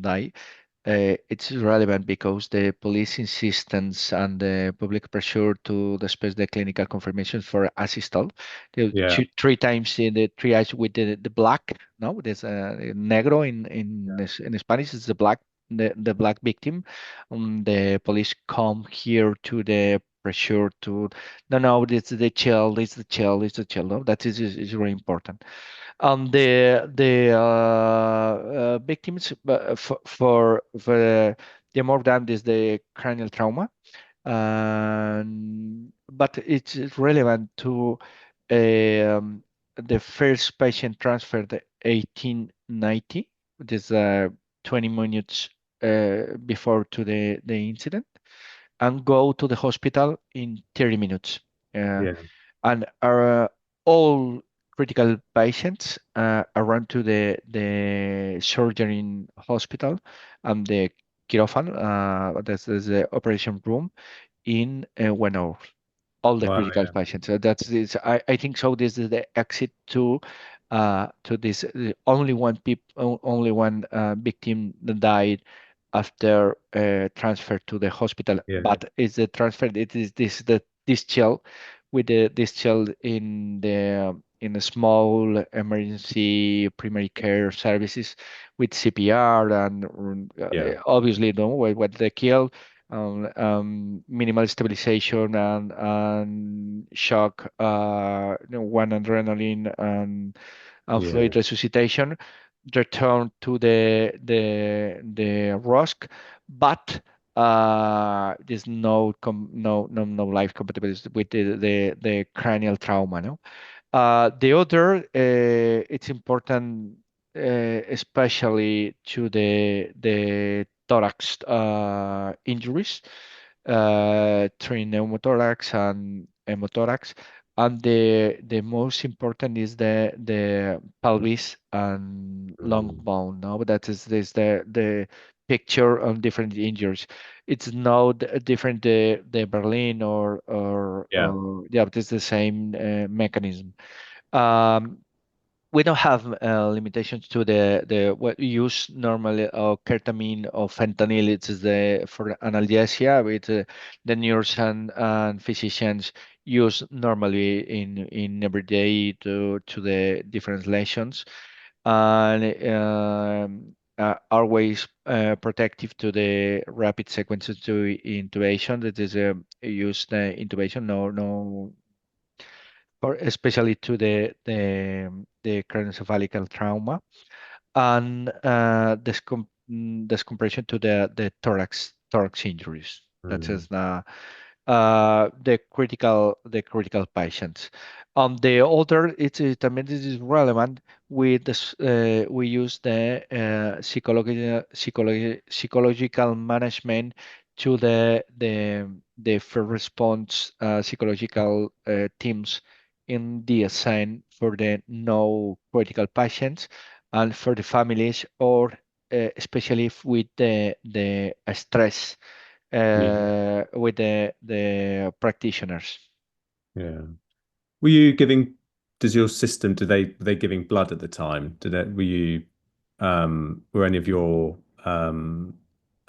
died. It's relevant because the police insistence and the public pressure to dispense the clinical confirmations for assistance. Yeah. Three times in the triage with the black. No, there's negro in Spanish. It's the black, the black victim. The police come here to the pressure to no, it's the child, it's the child, it's the child. No, that is really important. The victims for the more damned is the cranial trauma, but it's relevant to the first patient transferred 1890. This 20 minutes before to the incident, and go to the hospital in 30 minutes. Uh, Yeah. and are all critical patients around to the surgery in hospital and the quirófano, that's the operation room in 1 hour, all the Wow. critical Yeah. patients. So that's this. I think so. This is the exit to this. Only one only one victim that died after transfer to the hospital. Yeah. But it's the transfer. It is this child with this child in a small emergency primary care services with CPR and Yeah. obviously no what they kill, minimal stabilization and shock, one adrenaline and Yeah. fluid resuscitation, return to the ROSC, but there's no life compatibility with the cranial trauma. No, the other, it's important, especially to the thorax injuries, three pneumothorax and hemothorax, and the most important is the pelvis and lung Mm. bone. No, but that is the picture on different injuries. It's not different the Berlin Yeah. or yeah, but it's the same mechanism. Um, we don't have limitations to the what we use normally, ketamine or fentanyl. It's the for analgesia, with the nurse and physicians use normally in every day to the different lesions, and always protective to the rapid sequences to intubation. That is used intubation. No, or especially to the craniocephalical trauma, and descompression to the thorax injuries. That Mm. is the critical patients. The other, I mean, this is relevant with this. We use the psychological management to the first response psychological teams in the assign for the no critical patients and for the families, or especially with the stress Yeah. with the practitioners. Yeah. Were you giving, does your system, were they giving blood at the time? Were any of your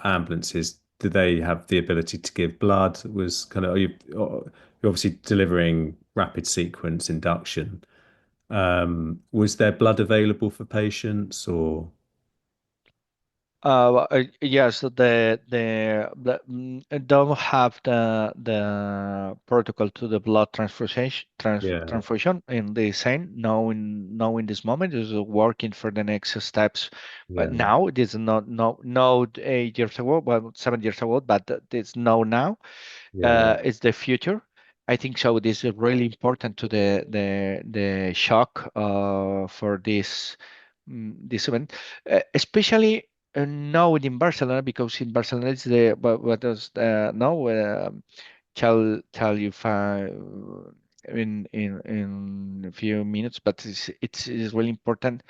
ambulances, did they have the ability to give blood? Was kind of, you're obviously delivering rapid sequence induction. Was there blood available for patients or? Yes, don't have the protocol to the blood Yeah. transfusion in the same. Now in this moment is working for the next steps, but Yeah. now it is not 8 years ago, but 7 years ago, but it's now. Yeah. It's the future. I think so. This is really important to the shock for this event, especially. Not in Barcelona, because in Barcelona it's the what does no tell you in a few minutes, but it's really important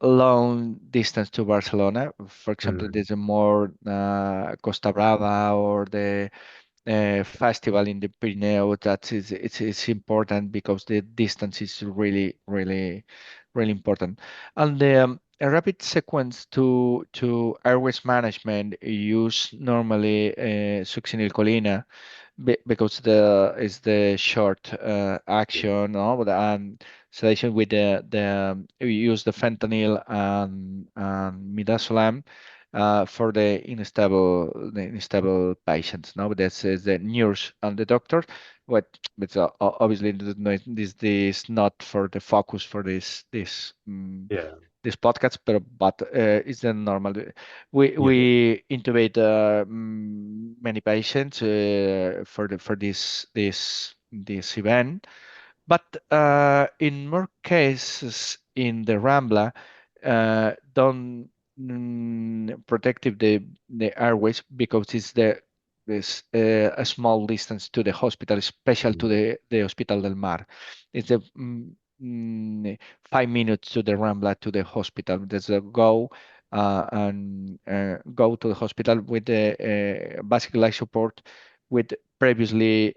long distance to Barcelona. For example, Mm. there's a more Costa Brava or the festival in the Pyrenees. That is it's important because the distance is really important. And the a rapid sequence to airways management use normally succinylcholine, because the is the short action, no? And sedation with the we use the fentanyl and midazolam for the unstable patients. No, but that's is the nurse and the doctor. What, but obviously this is not for the focus for Yeah. this podcast, but it's the normal. Yeah. We intubate many patients for this event, but in more cases in the Rambla, don't protective the airways, because it's this a small distance to the hospital, special to the Hospital del Mar. It's the 5 minutes to the Rambla to the hospital. There's a and go to the hospital with the basic life support with previously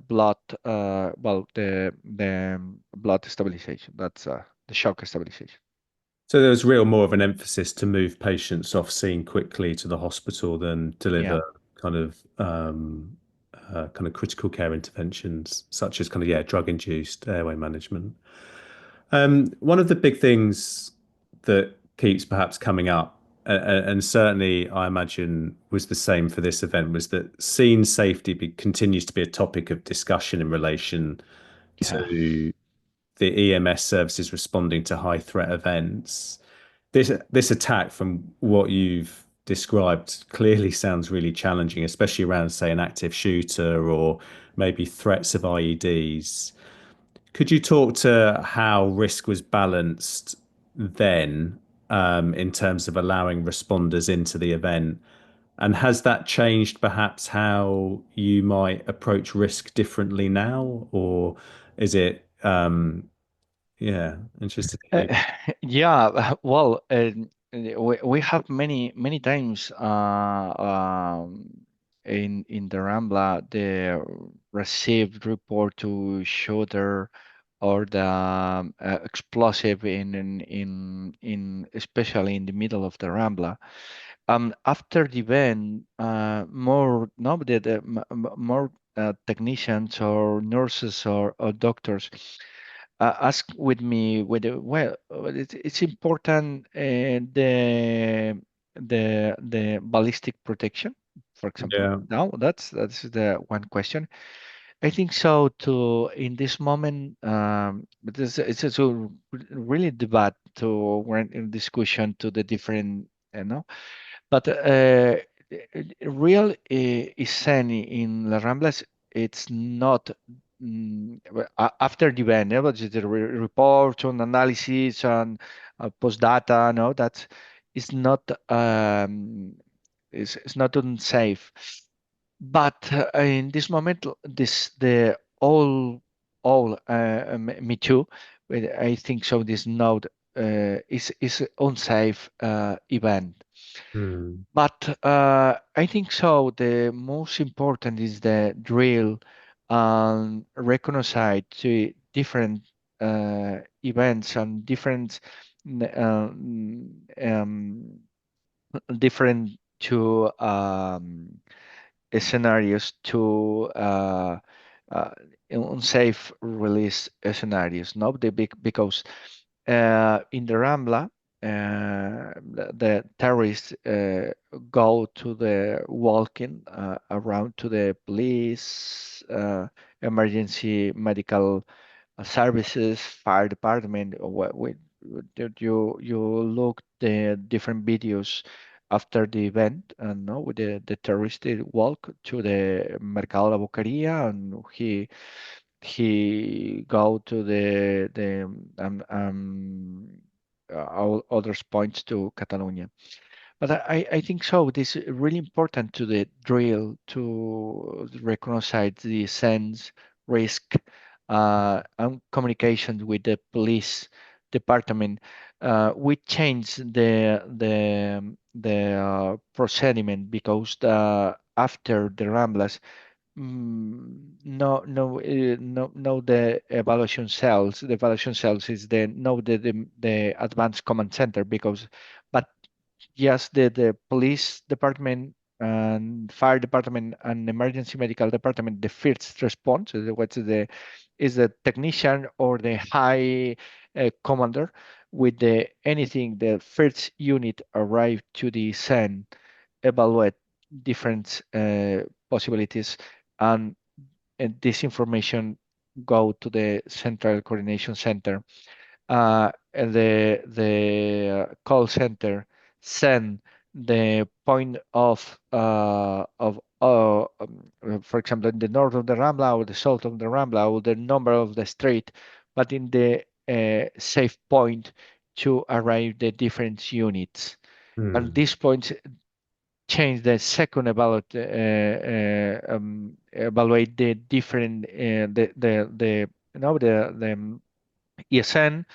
blood, the blood stabilization. That's the shock stabilization. So there was real more of an emphasis to move patients off scene quickly to the hospital than Yeah. deliver kind of critical care interventions, such as drug-induced airway management. One of the big things that keeps perhaps coming up, and certainly I imagine was the same for this event, was that scene safety continues to be a topic of discussion in relation Yeah. to the EMS services responding to high threat events. This attack, from what you've described, clearly sounds really challenging, especially around, say, an active shooter or maybe threats of IEDs. Could you talk to how risk was balanced then, in terms of allowing responders into the event? And has that changed perhaps how you might approach risk differently now? Or is it, yeah, interested to Uh, hear. yeah, well, we have many times in the Rambla the received report to shooter or the explosive in especially in the middle of the Rambla. After the event, more no, more technicians or nurses or doctors ask with me whether, well, it's important the ballistic protection, for example. Yeah. Now that's the one question. I think so too. In this moment, but it's a really debate to when in discussion to the different, but real scene in La Ramblas, it's not after the event, but it's the report on analysis and post data. No, that is not it's not unsafe. But in this moment, this the all me too. But I think so. This node is unsafe event. Hmm. But I think so. The most important is the drill and recognize to different events and um, different to scenarios to uh, unsafe release scenarios. No, the big because in the Rambla, the terrorists go to the walking around to the police, emergency medical services, fire department. You look the different videos after the event, and no, with the terrorist they walk to the Mercado de la Boqueria, and he go to the all other points to Catalonia. But I think so. This is really important to the drill to recognize the sense, risk, and communication with the police department. We changed the procediment because after the Ramblas, no, the evaluation cells. The evaluation cells is the advanced command center because, but yes, the police department and fire department and emergency medical department, the first response what's the is the technician or the high commander with the anything. The first unit arrive to the scene, evaluate different possibilities, and, this information go to the central coordination center. The call center send the point for example, in the north of the Rambla or the south of the Rambla or the number of the street, but in the safe point to arrive the different units. And Mm. these points change the second evaluate the different the ESN,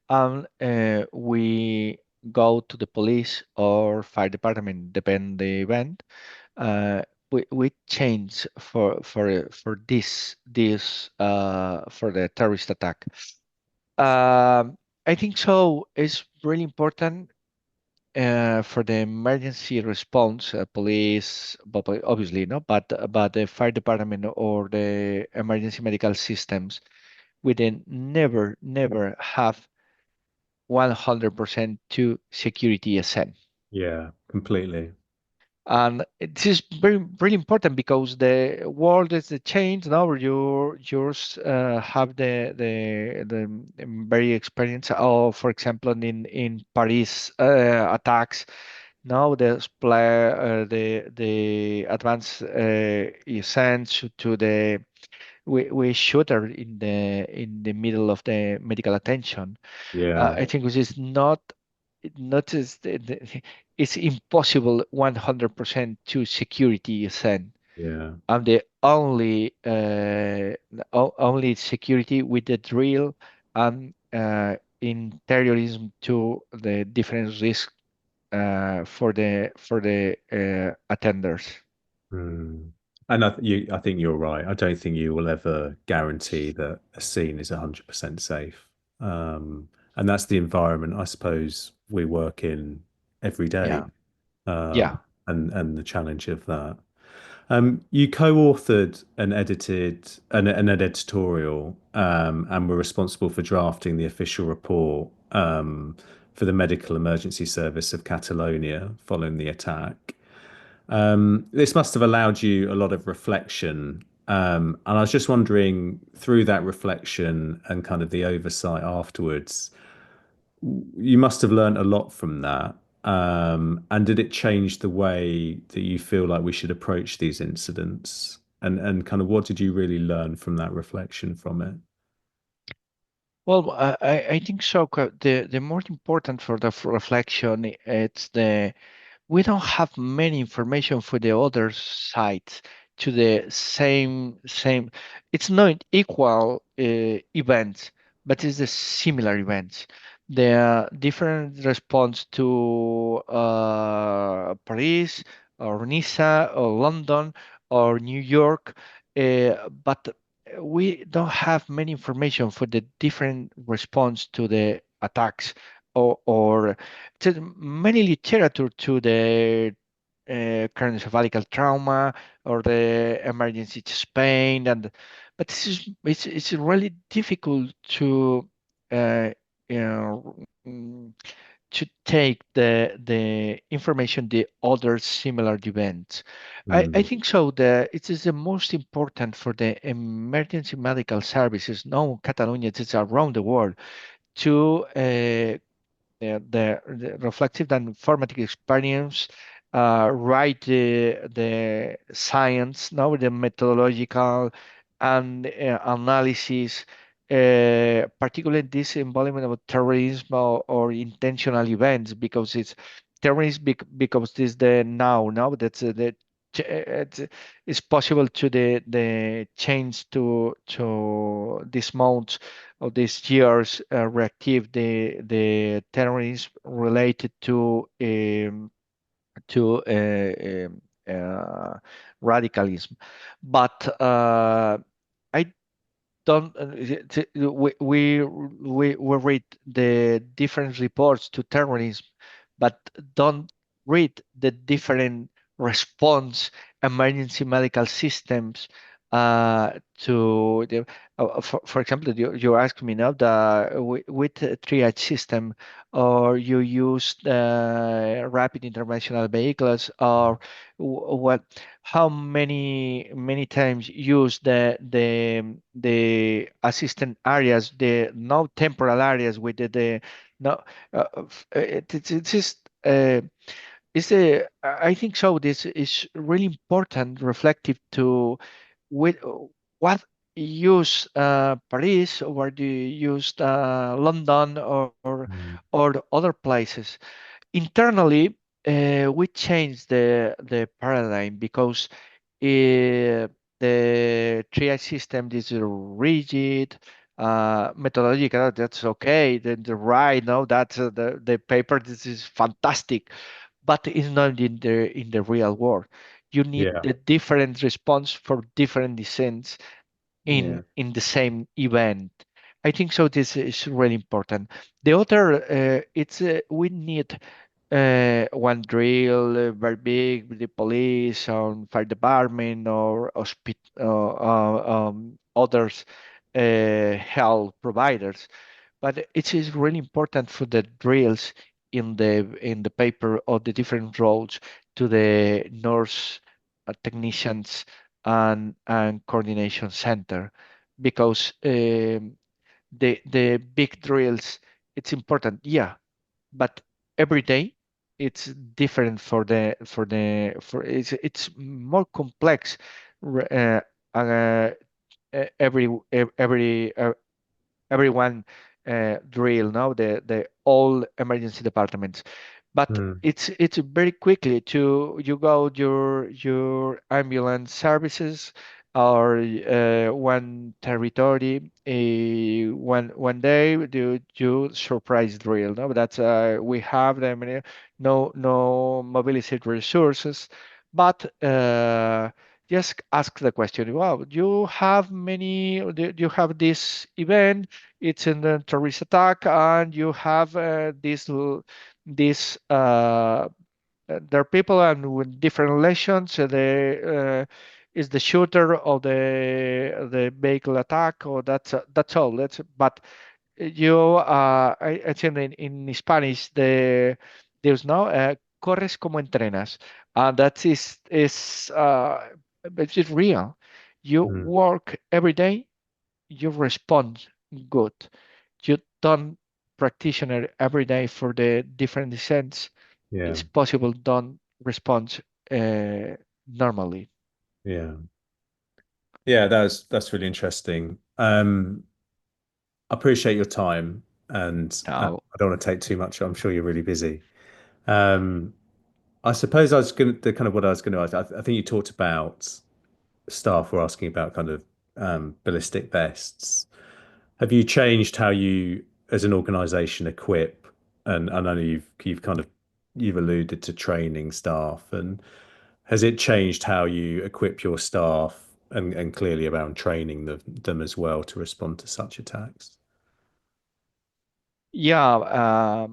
and we go to the police or fire department, depend the event. Uh, we change for this for the terrorist attack. I think so. It's really important for the emergency response, police, but obviously no, but the fire department or the emergency medical systems, we then never have 100% to security SN. Yeah, completely. And this is very important because the world is the change now. Yours have the very experience of, for example, in Paris attacks. Now the advanced sent to the we shooter in the middle of the medical attention. Yeah, I think which is not just it's impossible 100% to security send. yeah. I'm the only security with the drill and in terrorism to the different risks for the attenders. Mm. And I think you're right. I don't think you will ever guarantee that a scene is 100% safe. And that's the environment I suppose we work in every day, Yeah, yeah. and the challenge of that. You co-authored and edited an editorial, and were responsible for drafting the official report, for the Medical Emergency Service of Catalonia following the attack. This must have allowed you a lot of reflection. And I was just wondering, through that reflection and kind of the oversight afterwards, you must have learned a lot from that. And did it change the way that you feel like we should approach these incidents? And kind of what did you really learn from that reflection from it? Well, I think so. The more important for the reflection, it's the we don't have many information for the other side to the same. It's not equal events, but it's the similar events. There are different response to Paris or Nice or London or New York, but we don't have many information for the different response to the attacks or there's many literature to the craniocephalic trauma or the emergency to Spain, and but this is it's really difficult uh, you know, mm, to take the information the other similar events. I Mm, think so. It is the most important for the emergency medical services, no Catalonia, it's around the world to the reflective and formative experience, write the science, now the methodological and analysis particularly this involvement of terrorism or intentional events, because it's terrorism because this the now that's it's possible to the change to these months of these years reactive the terrorism related to radicalism, but I don't we read the different reports to terrorism, but don't read the different response emergency medical systems to the for example, you asked me now the with a triage system, or you use rapid interventional vehicles, or what, how many times use the assistant areas, the no temporal areas with the no it's just it's a I think so. This is really important, reflective to with what use Paris, or do you use London, Mm. or the other places. Internally, we changed the paradigm because the triage system is rigid, methodological. That's okay. The right now that's the paper. This is fantastic, but it's not in the real world. You need Yeah. the different response for different descents Yeah. in the same event. I think so. This is really important. The other, it's we need one drill very big with the police or fire department or others health providers, but it is really important for the drills in the paper of the different roles to the nurse technicians and coordination center, because the big drills, it's important, yeah, but every day it's different for it's more complex. Uh, every everyone drill now the all emergency departments, but Mm. it's very quickly to you go your ambulance services or one territory one day do you surprise drill. No, that's we have them, no mobilized resources, but just ask the question. Wow, you have many. Do you have this event? It's in the terrorist attack, and you have this there are people and with different relations. The is the shooter of the vehicle attack, or that's all. That's but you I think in Spanish there's no corres como entrenas, and that is it's just real. You Mm. work every day, you respond good. You done practitioner every day for the different descents. Yeah. It's possible don't respond normally. Yeah. Yeah. That's really interesting. I appreciate your time, and Now, I don't want to take too much. I'm sure you're really busy. Um, I suppose I was going to the kind of what I was going to ask. I think you talked about staff were asking about kind of ballistic vests. Have you changed how you, as an organization, equip? And I know you've kind of you've alluded to training staff, and has it changed how you equip your staff and clearly around training them as well to respond to such attacks? yeah,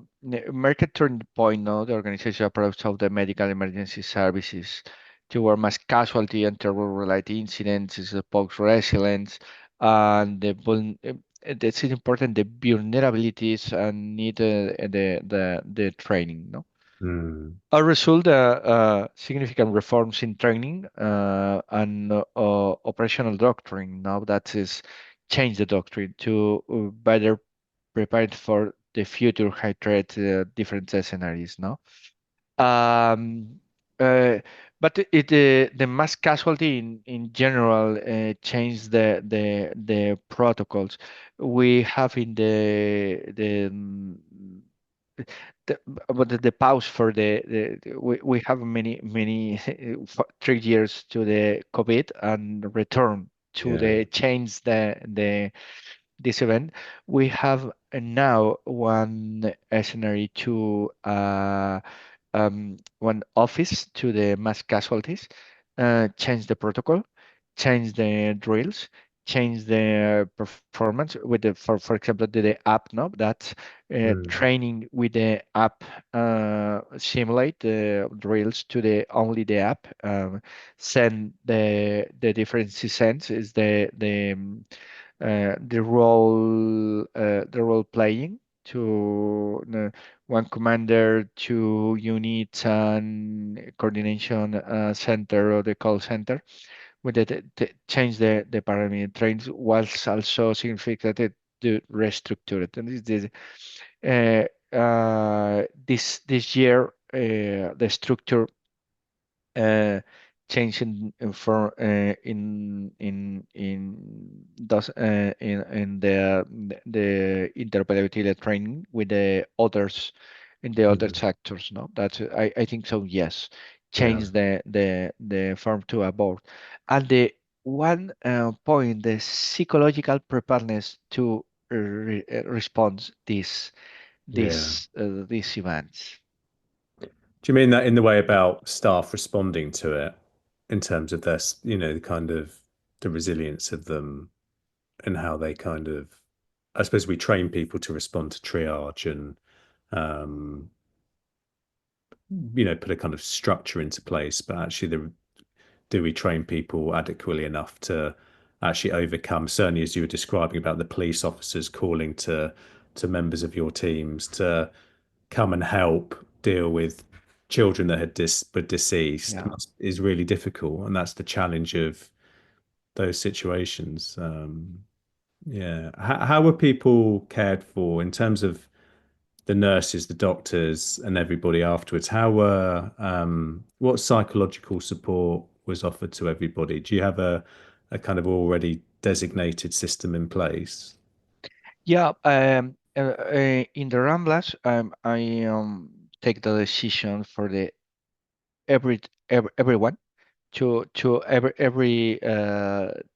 market turning point now, the organization approach of the medical emergency services toward mass casualty and terror-related incidents is a post resilience, and that's important, the vulnerabilities and need the training, no? Mm. A result, significant reforms in training and operational doctrine. Now that is change the doctrine to better prepare for the future high threat different scenarios. No, um, uh, But the mass casualty in general changed the protocols we have in the but the pause for we have many 3 years to the COVID and return to Yeah. the change the this event. We have now one scenario to one office to the mass casualties, change the protocol, change the drills, change the performance with for example the app no that Mm. training with the app simulate the drills to the only the app send the difference sends is the role playing to one commander, two units, and coordination center or the call center. With the change the parameter trains was also significant to restructure it. And this year the structure uh, change in for in those in the interoperability training with the others in the other Mhm. sectors. No, that's I think so. Yes, Yeah. change the form to a board, and the one point the psychological preparedness to respond Yeah. these events. Do you mean that in the way about staff responding to it in terms of their, the kind of the resilience of them and how they kind of, I suppose we train people to respond to triage and, um, put a kind of structure into place, but actually do we train people adequately enough to actually overcome, certainly as you were describing about the police officers calling to members of your teams to come and help deal with children that were deceased Yeah. is really difficult, and that's the challenge of those situations. Yeah, how were people cared for in terms of the nurses, the doctors, and everybody afterwards? How were what psychological support was offered to everybody? Do you have a kind of already designated system in place? Yeah, in the Ramblas, I take the decision for the everyone to every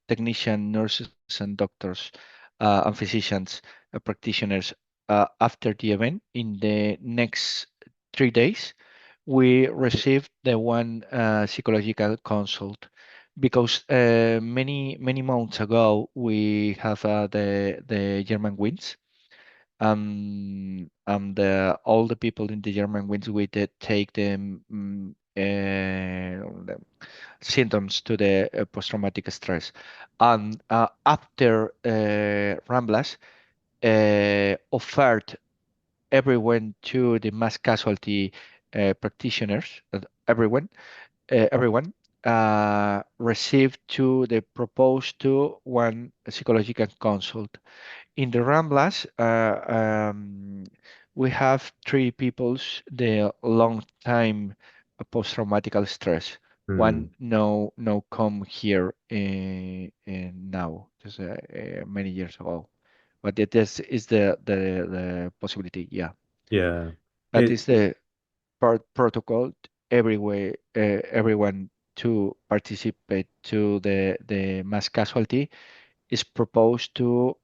technician, nurses and doctors, and physicians, practitioners. After the event, in the next 3 days, we received the one psychological consult because many months ago we have the German winds all the people in the German wings we did take the symptoms to the post-traumatic stress. And after Ramblas offered everyone to the mass casualty practitioners, everyone received to the proposed to one psychological consult in the Ramblas, we have three people's the long time post-traumatic stress. Hmm. One no come here now, just many years ago. But this is the possibility, yeah. Yeah. That is It the protocol everywhere, everyone to participate to the mass casualty is proposed to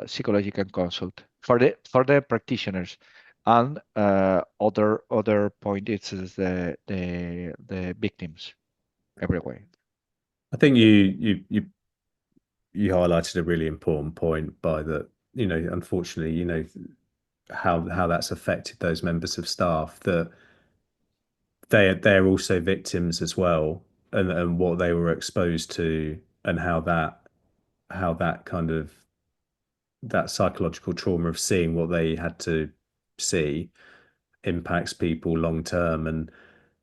psychological consult for the practitioners, and other point is the victims everywhere. I think you highlighted a really important point by that, unfortunately, how that's affected those members of staff, that they're also victims as well, and what they were exposed to, and how that kind of that psychological trauma of seeing what they had to see impacts people long term. And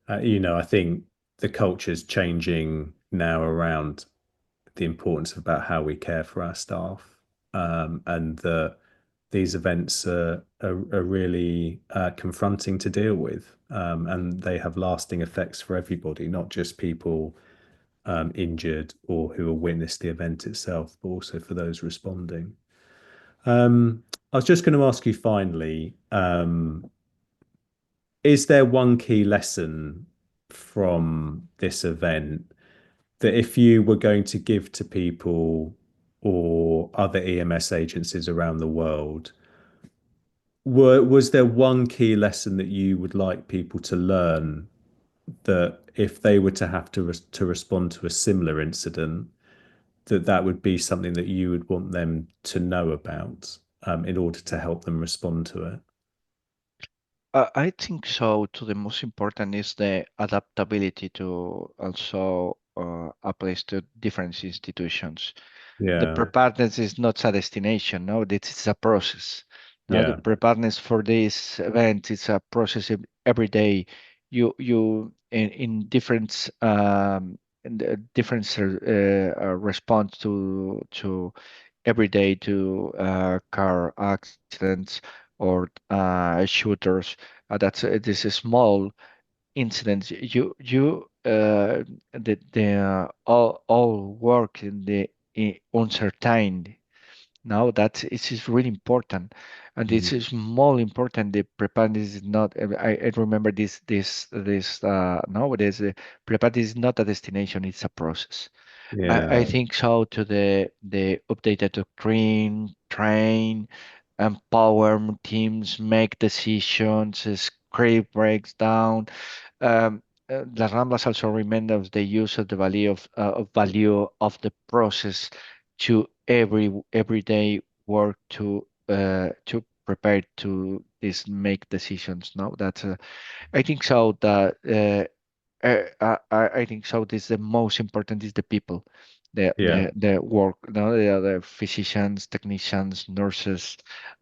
I think the culture's changing now around the importance about how we care for our staff, and the these events are really confronting to deal with, and they have lasting effects for everybody, not just people injured or who have witnessed the event itself, but also for those responding. I was just going to ask you finally, is there one key lesson from this event that if you were going to give to people or other EMS agencies around the world, was there one key lesson that you would like people to learn, that if they were to have to respond to a similar incident, that would be something that you would want them to know about in order to help them respond to it? I think so. To the most important is the adaptability to also apply to different institutions. The Yeah, preparedness is not a destination. No, this is a process. No, the yeah, preparedness for this event is a process every day. You in different different response to every day to car accidents or shooters. That's this is small incidents. The all work in the uncertain. Now that it is really important, and this mhm, is more important. The preparedness is not. I remember this nowadays. Preparedness is not a destination; it's a process. I yeah, think so to the updated doctrine, train, empower teams, make decisions, script breaks down. Um, Las Ramblas also reminders the use of the value of the process to everyday work to prepare to this make decisions. No, that's I think so that I think so. This the most important is the people, yeah, the work, no, the physicians, technicians, nurses,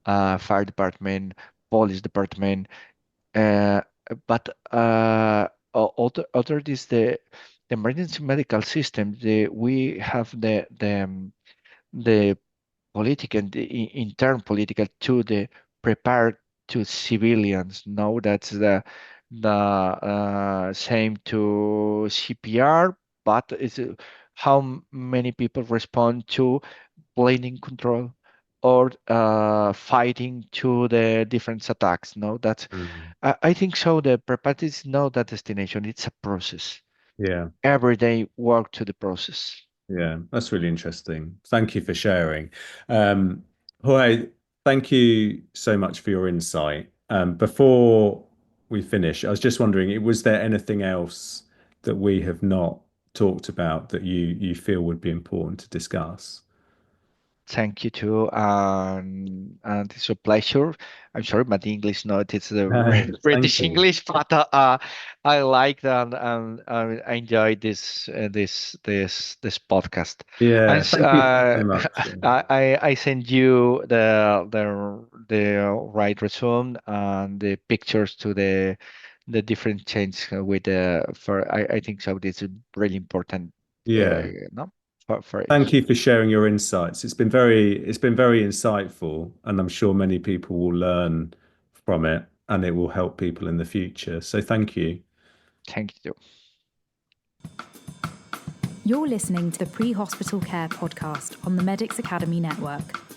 fire department, police department. Uh, but other is the emergency medical system. We have the political, the intern political to the prepared to civilians. No, that's the same to CPR, but it's how many people respond to bleeding control or fighting to the different attacks. No, that's mm, I think so. The prepared is not a destination; it's a process. yeah. Everyday work to the process. Yeah, that's really interesting. Thank you for sharing. Um, Jorge, thank you so much for your insight. Before we finish, I was just wondering, was there anything else that we have not talked about that you feel would be important to discuss? Thank you too, and it's a pleasure. I'm sorry, my English not it's the Thank British you. English, but I like that and I enjoy this podcast. And Yeah, thank you so much. I send you the right resume and the pictures to the different changes with the for I think so. This is really important. Yeah. No, for Thank it. you for sharing your insights. It's been very insightful, and I'm sure many people will learn from it, and it will help people in the future. So thank you. Thank you. You're listening to the Pre-Hospital Care podcast on the Medics Academy Network.